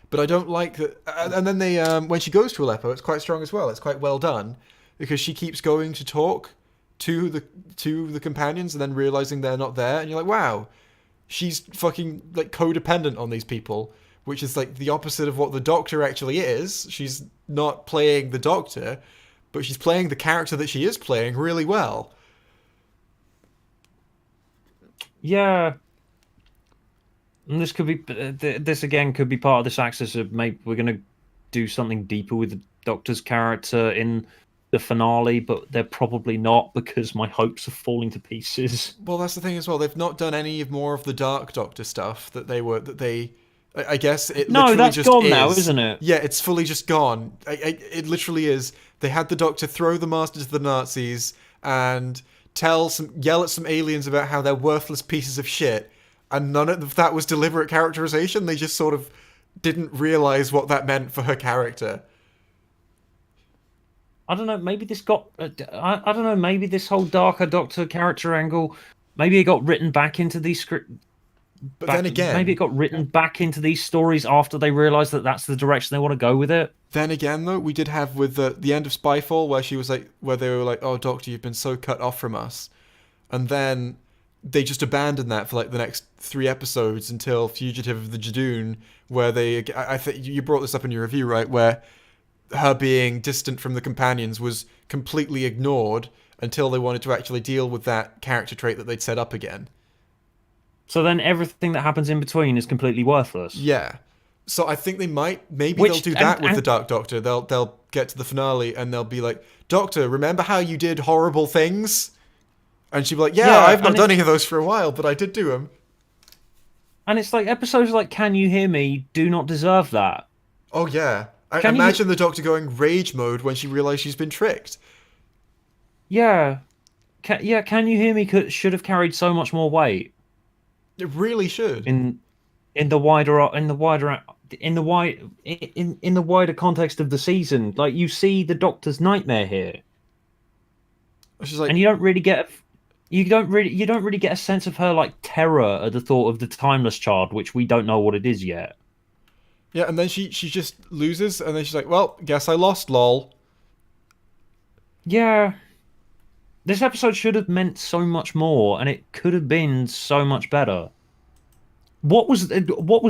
But I don't like that. And then they when she goes to Aleppo, it's quite strong as well. It's quite well done because she keeps going to talk to the companions and then realizing they're not there, and you're like, wow, she's fucking like codependent on these people, which is like the opposite of what the Doctor actually is. She's not playing the Doctor, but she's playing the character that she is playing really well. Yeah, and this could be this again could be part of this axis of maybe we're going to do something deeper with the Doctor's character in the finale, but they're probably not because my hopes are falling to pieces. Well, that's the thing as well. They've not done any more of the Dark Doctor stuff that they. I guess it No, literally that's just gone now, is. isn't it? Yeah, it's fully just gone. It literally is. They had the Doctor throw the Master to the Nazis and yell at some aliens about how they're worthless pieces of shit, and none of that was deliberate characterization. They just sort of didn't realize what that meant for her character. I don't know. Maybe this got. I don't know. Maybe this whole darker Doctor character angle. Maybe it got written back into these script But then back. Maybe it again, got written back into these stories after they realized that that's the direction they want to go with it. though, we did have with the end of Spyfall where she was like, where they were like, "Oh, Doctor, you've been so cut off from us," and then they just abandoned that for like the next 3 episodes until Fugitive of the Jadoon, where I think you brought this up in your review, right? Where her being distant from the companions was completely ignored until they wanted to actually deal with that character trait that they'd set up again. So then everything that happens in between is completely worthless. Yeah. So I think maybe they'll Which do that with the Dark Doctor. They'll get to the finale and they'll be like, "Doctor, remember how you did horrible things?" And she'll be like, "Yeah, I've not done any of those for a while, but I did do them." And it's like episodes like "Can You Hear Me" do not deserve that. Oh yeah. I imagine the Doctor going rage mode when she realized she's been tricked. Yeah, "Can You Hear Me" should have carried so much more weight It really should. in the wider context of the season. Like, you see the Doctor's nightmare here, She's like, and you don't really get a sense of her like terror at the thought of the timeless child, which we don't know what it is yet. yeah, and then she just loses, and then she's like, "Well, guess I lost, lol." Yeah, this episode should have meant so much more, and it could have been so much better. What was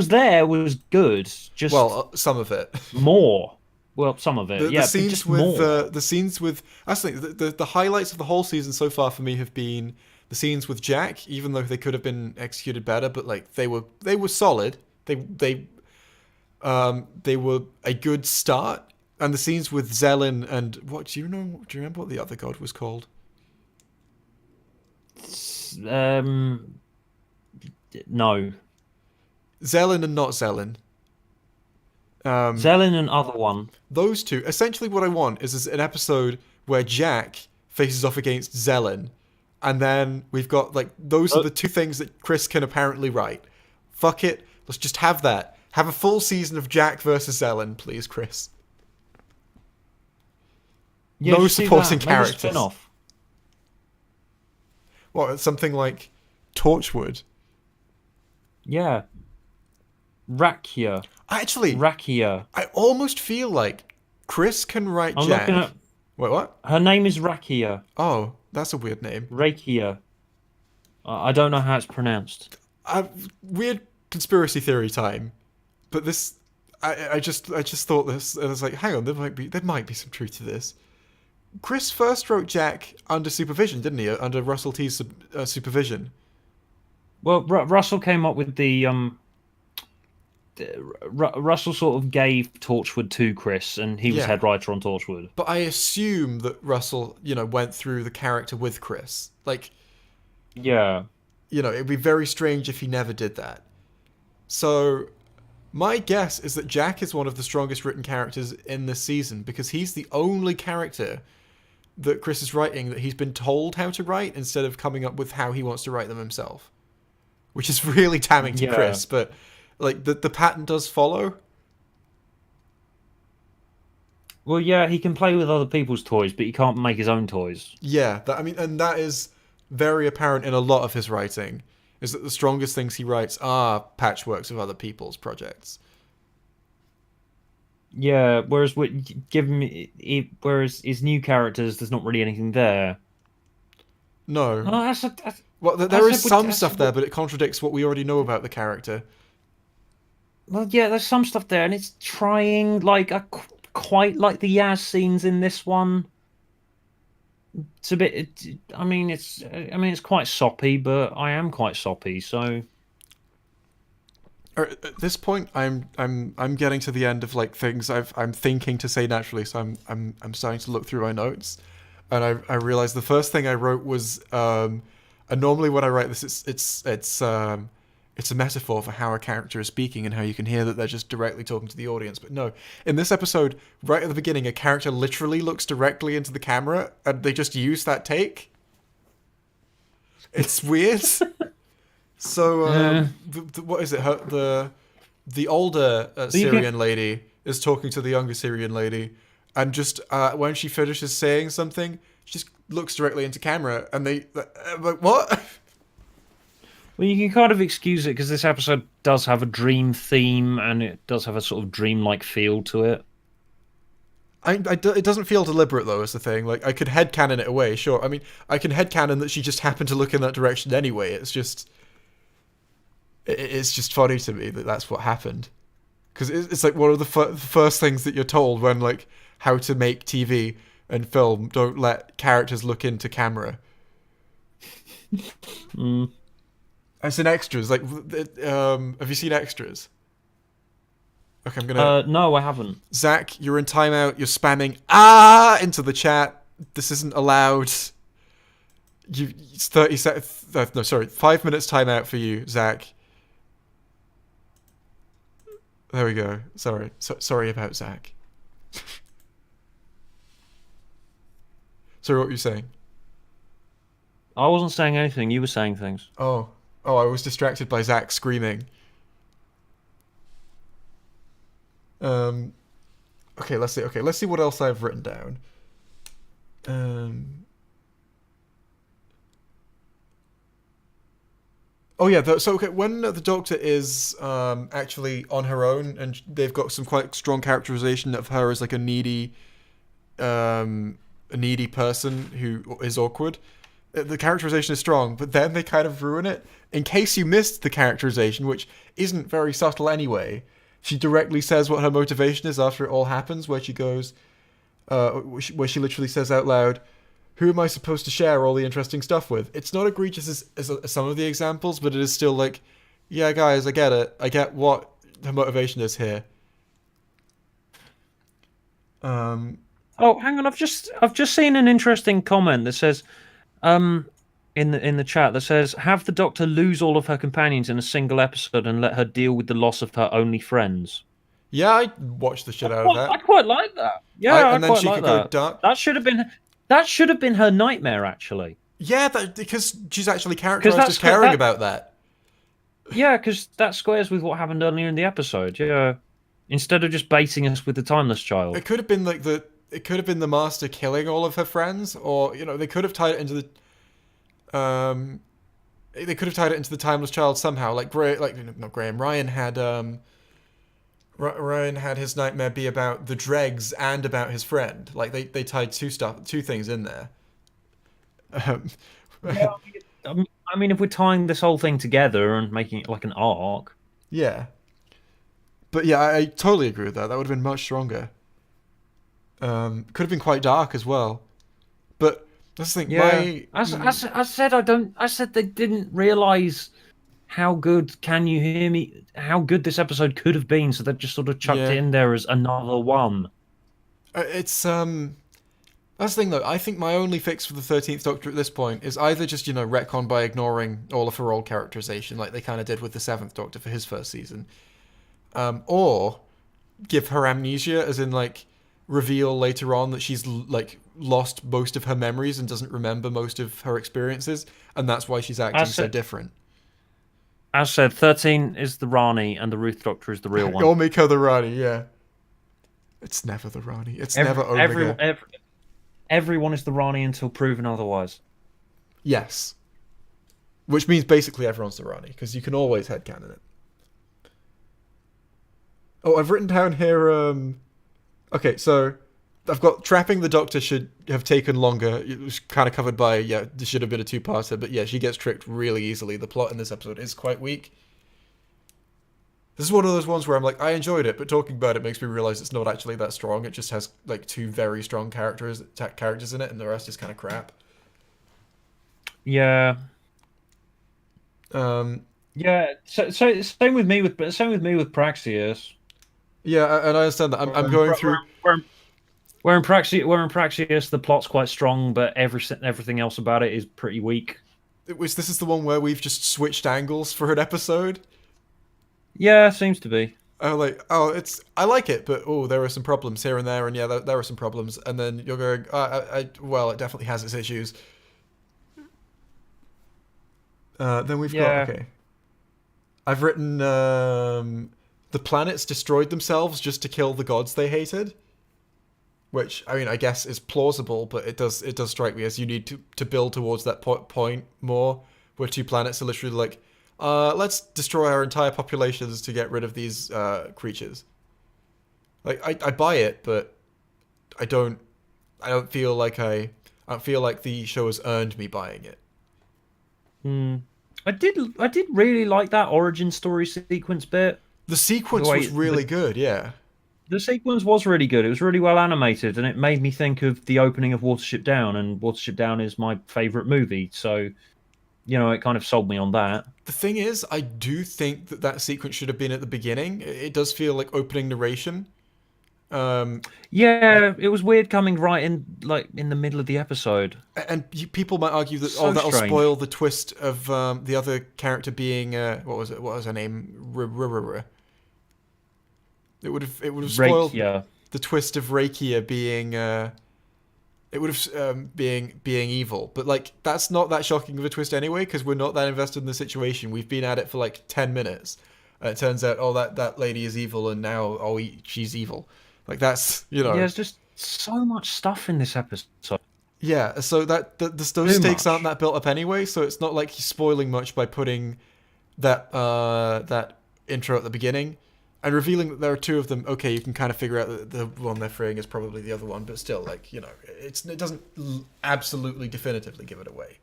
there was good, just Well, some of it. more. Well, some of it, The yeah, but scenes just with more. the scenes with I think the highlights of the whole season so far for me have been the scenes with Jack, even though they could have been executed better, but like they were solid. They were a good start. And the scenes with Zelen and what do you know? Do you remember what the other god was called? Um, no, Zelen and not Zelen. Zelen and other one. Those two. Essentially, what I want is an episode where Jack faces off against Zelen, and then we've got like those are the two things that Chris can apparently write. Fuck it, let's just have that. Have a full season of Jack versus Zelen, please, Chris. Yeah, No just do supporting that. Maybe a characters. spin-off. What, something like Torchwood? Yeah, Rakia. Actually, Rakia. I almost feel like Chris can write I'm Jack. looking at. Wait, what? Her name is Rakia. Oh, that's a weird name. Rakia. I don't know how it's pronounced. Weird conspiracy theory time. But this, I just thought this, and I was like, hang on, there might be some truth to this. Chris first wrote Jack under supervision, didn't he? Under Russell T's supervision. Well, Russell came up with the Russell sort of gave Torchwood to Chris, and he was Yeah. head writer on Torchwood. But I assume that Russell, went through the character with Chris. Like, Yeah. it'd be very strange if he never did that. So, my guess is that Jack is one of the strongest written characters in this season because he's the only character that Chris is writing that he's been told how to write instead of coming up with how he wants to write them himself. Which is really damning to Yeah. Chris, but like the pattern does follow. Well, yeah, he can play with other people's toys, but he can't make his own toys. Yeah, and that is very apparent in a lot of his writing. Is that the strongest things he writes are patchworks of other people's projects. Yeah, whereas whereas his new characters, there's not really anything there. No. Oh, that's Well, there is some stuff there, but it contradicts what we already know about the character. well, yeah, there's some stuff there, and it's trying like quite like the Yaz scenes in this one. It's a bit. It's quite soppy, but I am quite soppy, so. At this point, I'm getting to the end of like things I'm thinking to say naturally, so I'm starting to look through my notes, and I realized the first thing I wrote was and normally when I write this, it's a metaphor for how a character is speaking and how you can hear that they're just directly talking to the audience. But no, in this episode, right at the beginning, a character literally looks directly into the camera, and they just use that take. It's weird. So, what is it? The older Syrian lady is talking to the younger Syrian lady, and just when she finishes saying something, she just looks directly into camera, and they like what? Well, you can kind of excuse it because this episode does have a dream theme and it does have a sort of dreamlike feel to it. It doesn't feel deliberate though. Is the thing. Like I could headcanon it away. Sure. I mean, I can headcanon that she just happened to look in that direction anyway. It's just funny to me that that's what happened. Because it's like one of the first things that you're told when like how to make TV and film. Don't let characters look into camera. Mm. As in extras, like have you seen extras? Okay, I'm gonna. No, I haven't. Zach, you're in timeout. You're spamming into the chat. This isn't allowed. It's 30 seconds. No, sorry, 5 minutes timeout for you, Zach. There we go. Sorry about Zach. Sorry, what were you saying? I wasn't saying anything. You were saying things. Oh, I was distracted by Zach screaming. Um, okay, let's see. Okay, let's see what else I've written down. Um, oh yeah, so okay, when the Doctor is actually on her own, and they've got some quite strong characterization of her as like a needy person who is awkward. The characterization is strong, but then they kind of ruin it. In case you missed the characterization, which isn't very subtle anyway, she directly says what her motivation is after it all happens, where she goes, where she literally says out loud, "Who am I supposed to share all the interesting stuff with?" It's not egregious as some of the examples, but it is still like, yeah, guys, I get it. I get what her motivation is here. Um, Oh, hang on. I've just seen an interesting comment that says, um, in the chat that says, "Have the Doctor lose all of her companions in a single episode and let her deal with the loss of her only friends." yeah, I watched the shit out of I that. quite like that. Yeah, I And then quite she like could go that. dark. That should have been her nightmare, actually. Yeah, because she's actually Because characterized as caring about that. yeah, because that squares with what happened earlier in the episode. Yeah, instead of just baiting us with the timeless child. It could have been like it could have been the Master killing all of her friends, or they could have tied it into they could have tied it into the timeless child somehow. Like not Graham. Ryan had his nightmare be about the dregs and about his friend. Like they tied two things in there. Um, Yeah, I mean, if we're tying this whole thing together and making it like an arc, yeah, but yeah, I totally agree with that. That would have been much stronger. Could have been quite dark as well. But that's the thing. yeah. I said I don't. I said they didn't realize how good Can You Hear Me? How good this episode could have been, so they just sort of chucked it Yeah, in there as another one. it's That's the thing, though. I think my only fix for the 13th Doctor at this point is either just, retcon by ignoring all of her old characterization, like they kind of did with the 7th Doctor for his first season, or give her amnesia, as in, like, reveal later on that she's, like, lost most of her memories and doesn't remember most of her experiences, and that's why she's acting As so said, different. as said, 13 is the Rani and the Ruth Doctor is the real one. Or make her the Rani, yeah. It's never the Rani. It's never Every, every, Omega. every, everyone is the Rani until proven otherwise. Yes. Which means basically everyone's the Rani, because you can always headcanon it. Oh, I've written down here, okay, so I've got trapping the Doctor should have taken longer. It was kind of covered by, yeah, this should have been a two-parter, but yeah, she gets tricked really easily. The plot in this episode is quite weak. This is one of those ones where I'm like, I enjoyed it, but talking about it makes me realize it's not actually that strong. It just has, like, two very strong characters in it, and the rest is kind of crap. Yeah, Um, yeah. So same with me with Praxius. yeah, and I understand that. I'm Where, going where, through... where, where in Praxius, the plot's quite strong, but everything else about it is pretty weak. This is the one where we've just switched angles for an episode. Yeah, seems to be. I like it, but there are some problems here and there, and yeah, there are some problems, and then you're going, well, it definitely has its issues. Then we've got, Yeah, okay. I've written, the planets destroyed themselves just to kill the gods they hated, which, I mean, I guess is plausible, but it does strike me as you need to build towards that point more, where two planets are literally like, let's destroy our entire populations to get rid of these creatures. Like I buy it, but I don't I don't feel like I don't feel like the show has earned me buying it. Hmm. I did really like that origin story sequence bit. The The sequence was way really good, yeah. the sequence was really good. It was really well animated, and it made me think of the opening of Watership Down. And Watership Down is my favorite movie, so it kind of sold me on that. The thing is, I do think that that sequence should have been at the beginning. It does feel like opening narration. Um, Yeah, it was weird coming right in, like in the middle of the episode. and people might argue that So that'll strange. spoil the twist of the other character being what was it? What was her name? It would have spoiled Rakia. the twist of Rakia being it would have being evil. But like that's not that shocking of a twist anyway because we're not that invested in the situation. We've been at it for like 10 minutes. It turns out that lady is evil and now she's evil. Like that's Yeah, there's just so much stuff in this episode. yeah. So those Too stakes aren't much. that built up anyway. So it's not like he's spoiling much by putting that intro at the beginning and revealing that there are two of them. Okay, you can kind of figure out that the one they're freeing is probably the other one, but still, like it doesn't absolutely definitively give it away.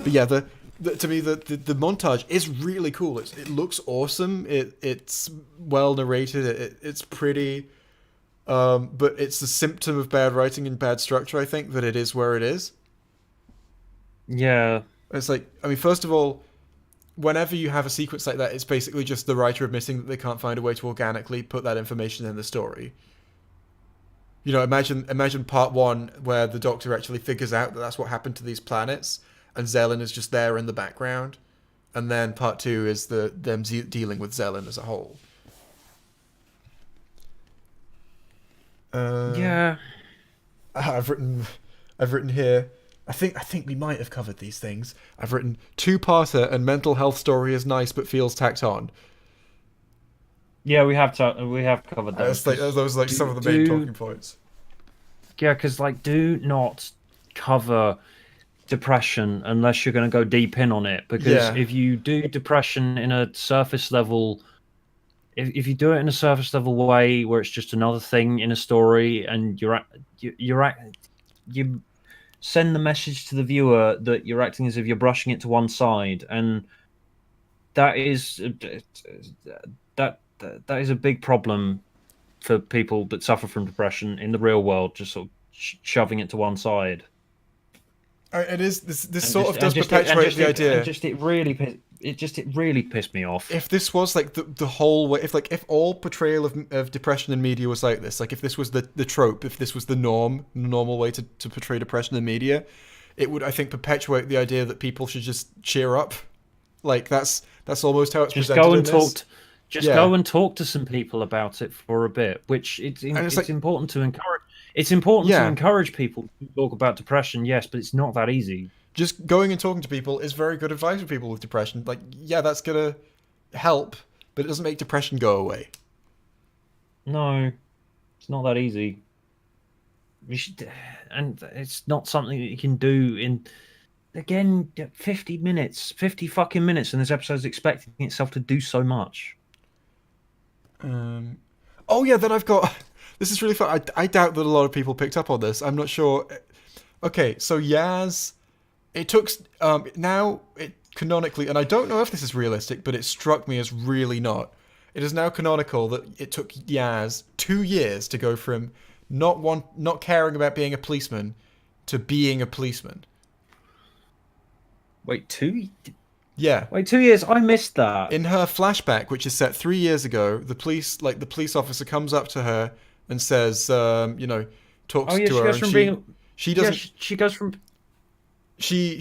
But yeah, to me the montage is really cool. It looks awesome. It's well narrated. It's pretty. But it's a symptom of bad writing and bad structure. I think that it is where it is. Yeah, It's like I mean, first of all, whenever you have a sequence like that, it's basically just the writer admitting that they can't find a way to organically put that information in the story. Imagine part one where the Doctor actually figures out that that's what happened to these planets, and Zelen is just there in the background, and then part two is them dealing with Zelen as a whole. Uh, yeah, I've written, I've written here. I think we might have covered these things. I've written two-parter and mental health story is nice but feels tacked on. yeah. We have covered those. It's like those are like some Do of the main do talking points. yeah, because like do not cover depression unless you're going to go deep in on it. Because Yeah, if you do depression in a surface level, if you do it in a surface level way where it's just another thing in a story, and you send the message to the viewer that you're acting as if you're brushing it to one side, and that is that is a big problem for people that suffer from depression in the real world, just sort of shoving it to one side. it is. This and sort just of and does just it and perpetuate just the it and idea. just it really it really pissed me off. If this was like the whole way, if all portrayal of depression in media was like this, like if this was the trope, if this was the normal way to portray depression in media, it would I think perpetuate the idea that people should just cheer up. Like that's almost how it's Just presented go in and this. just Yeah, go and talk to some people about it for a bit, which and it's it's like important to encourage. It's important to yeah, encourage people to talk about depression, yes, but it's not that easy. just going and talking to people is very good advice for people with depression. Like yeah, that's gonna help, but it doesn't make depression go away. No, it's not that easy. You should, and it's not something that you can do in again 50 minutes, 50 fucking minutes, and this episode's expecting itself to do so much. Um, oh yeah, then I've got. This is really fun. I doubt that a lot of people picked up on this. I'm not sure. Okay, so Yaz, it took now it canonically, and I don't know if this is realistic, but it struck me as really not. It is now canonical that it took Yaz 2 years to go from not caring about being a policeman to being a policeman. Wait, two? Yeah, Wait, 2 years? I missed that. in her flashback, which is set 3 years ago, the police officer comes up to her and says, Oh talks yeah, to she her, goes and from she being she yeah, doesn't she goes from she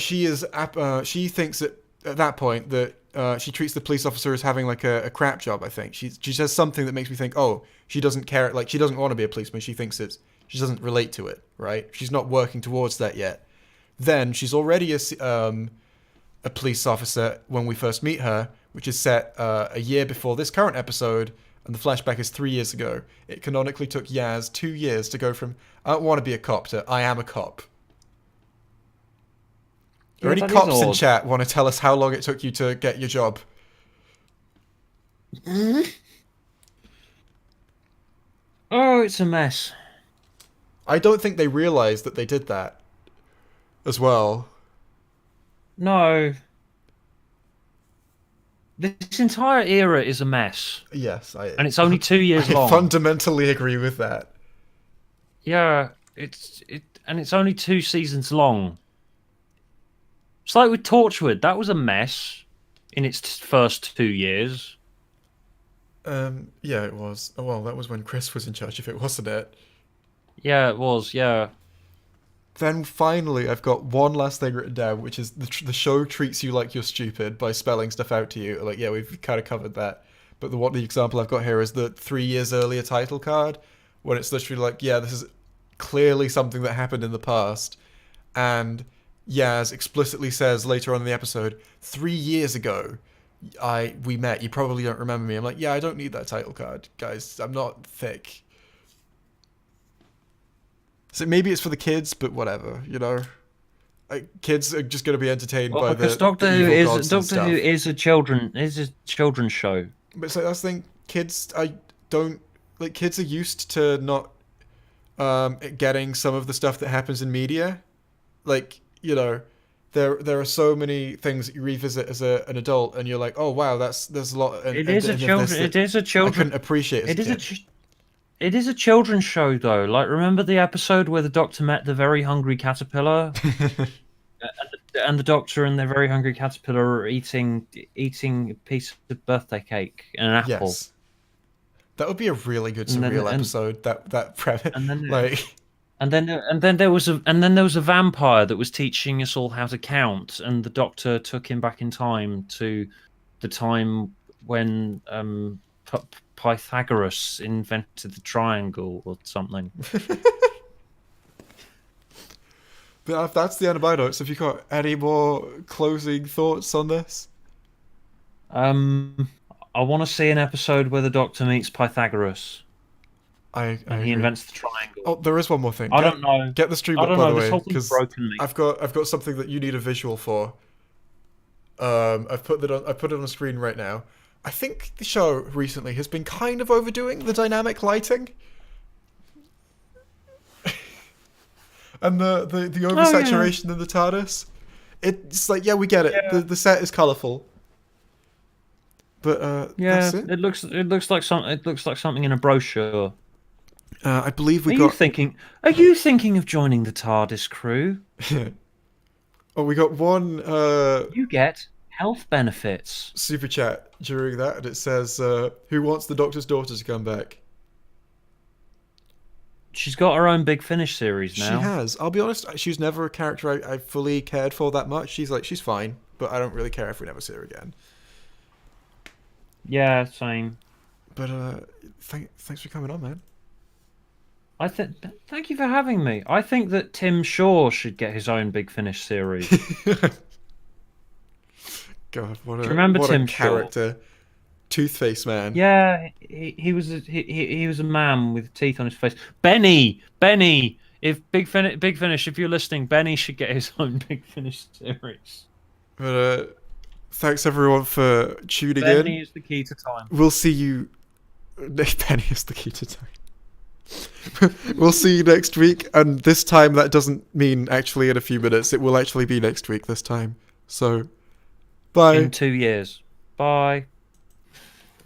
thinks that at that point that she treats the police officer as having like a crap job. I think she says something that makes me think, oh, she doesn't care, like she doesn't want to be a policeman. She thinks she doesn't relate to it, right? She's not working towards that yet. Then she's already a police officer when we first meet her, which is set a year before this current episode, and the flashback is 3 years ago. It canonically took Yaz 2 years to go from I don't want to be a cop to I am a cop. Are Yeah, any that is cops in odd. chat want to tell us how long it took you to get your job? Oh, it's a mess. I don't think they realised that they did that as well. No, this entire era is a mess, Yes, and it's only 2 years I long. fundamentally agree with that. Yeah, and it's only 2 seasons long. It's like with Torchwood, that was a mess in its first 2 years. Yeah, it was. Oh, well, that was when Chris was in charge of it, wasn't it? Yeah, it was. Yeah. Then finally, I've got one last thing written down, which is the show treats you like you're stupid by spelling stuff out to you. Like, yeah, we've kind of covered that. But the example I've got here is the 3 years earlier title card, when it's literally like, yeah, this is clearly something that happened in the past, and Yaz explicitly says later on in the episode, 3 years ago, we met. You probably don't remember me. I'm like, yeah, I don't need that title card, guys. I'm not thick. So maybe it's for the kids, but whatever, you know. Kids are just going to be entertained Well, by because the evil gods and Doctor Who stuff. is a children's show. But so that's the thing. Kids, I don't like. Kids are used to not getting some of the stuff that happens in media. Like, you know, there are so many things that you revisit as an adult, and you're like, oh wow, there's a lot. It is a children. It is a I couldn't children. appreciate as a It is a. kid. It is a children's show, though. Like, remember the episode where the Doctor met the very hungry caterpillar, and the Doctor and the very hungry caterpillar are eating a piece of birthday cake and an apple, Yes, that would be a really good and then surreal episode. That premise, and then like, and then there was a vampire that was teaching us all how to count, and the Doctor took him back in time to the time when Pythagoras invented the triangle or something. but if that's the antibiotics, have you got any more closing thoughts on this? Um, I want to see an episode where the Doctor meets Pythagoras I and he agree. invents the triangle. Oh, there is one more thing. I don't know. Get the stream I up don't by know. the This way, whole thing's because broken me. I've got something that you need a visual for. I put it on the screen right now. I think the show recently has been kind of overdoing the dynamic lighting. And the oversaturation in the TARDIS. It's like, yeah, we get it. Yeah. The set is colourful. But Yeah, that's it. it looks like something in a brochure. I believe we Are got you thinking? Are you thinking of joining the TARDIS crew? oh, we got one You get health benefits. super chat during that, and it says, "Who wants the Doctor's daughter to come back?" She's got her own Big Finish series now. She has. I'll be honest. She's never a character I fully cared for that much. She's fine, but I don't really care if we never see her again. Yeah, same. But thanks for coming on, man. Thank you for having me. I think that Tim Shaw should get his own Big Finish series. God, Do you remember what Tim a Shaw? character, Toothface man. Yeah, he was he was a man with teeth on his face. Benny. If Big Finish, if you're listening, Benny should get his own Big Finish series. But thanks everyone for tuning Benny in. is the key to time. We'll see you. Penny is the key to time. We'll see you next week, and this time that doesn't mean actually in a few minutes. It will actually be next week this time. So, bye. In 2 years. Bye.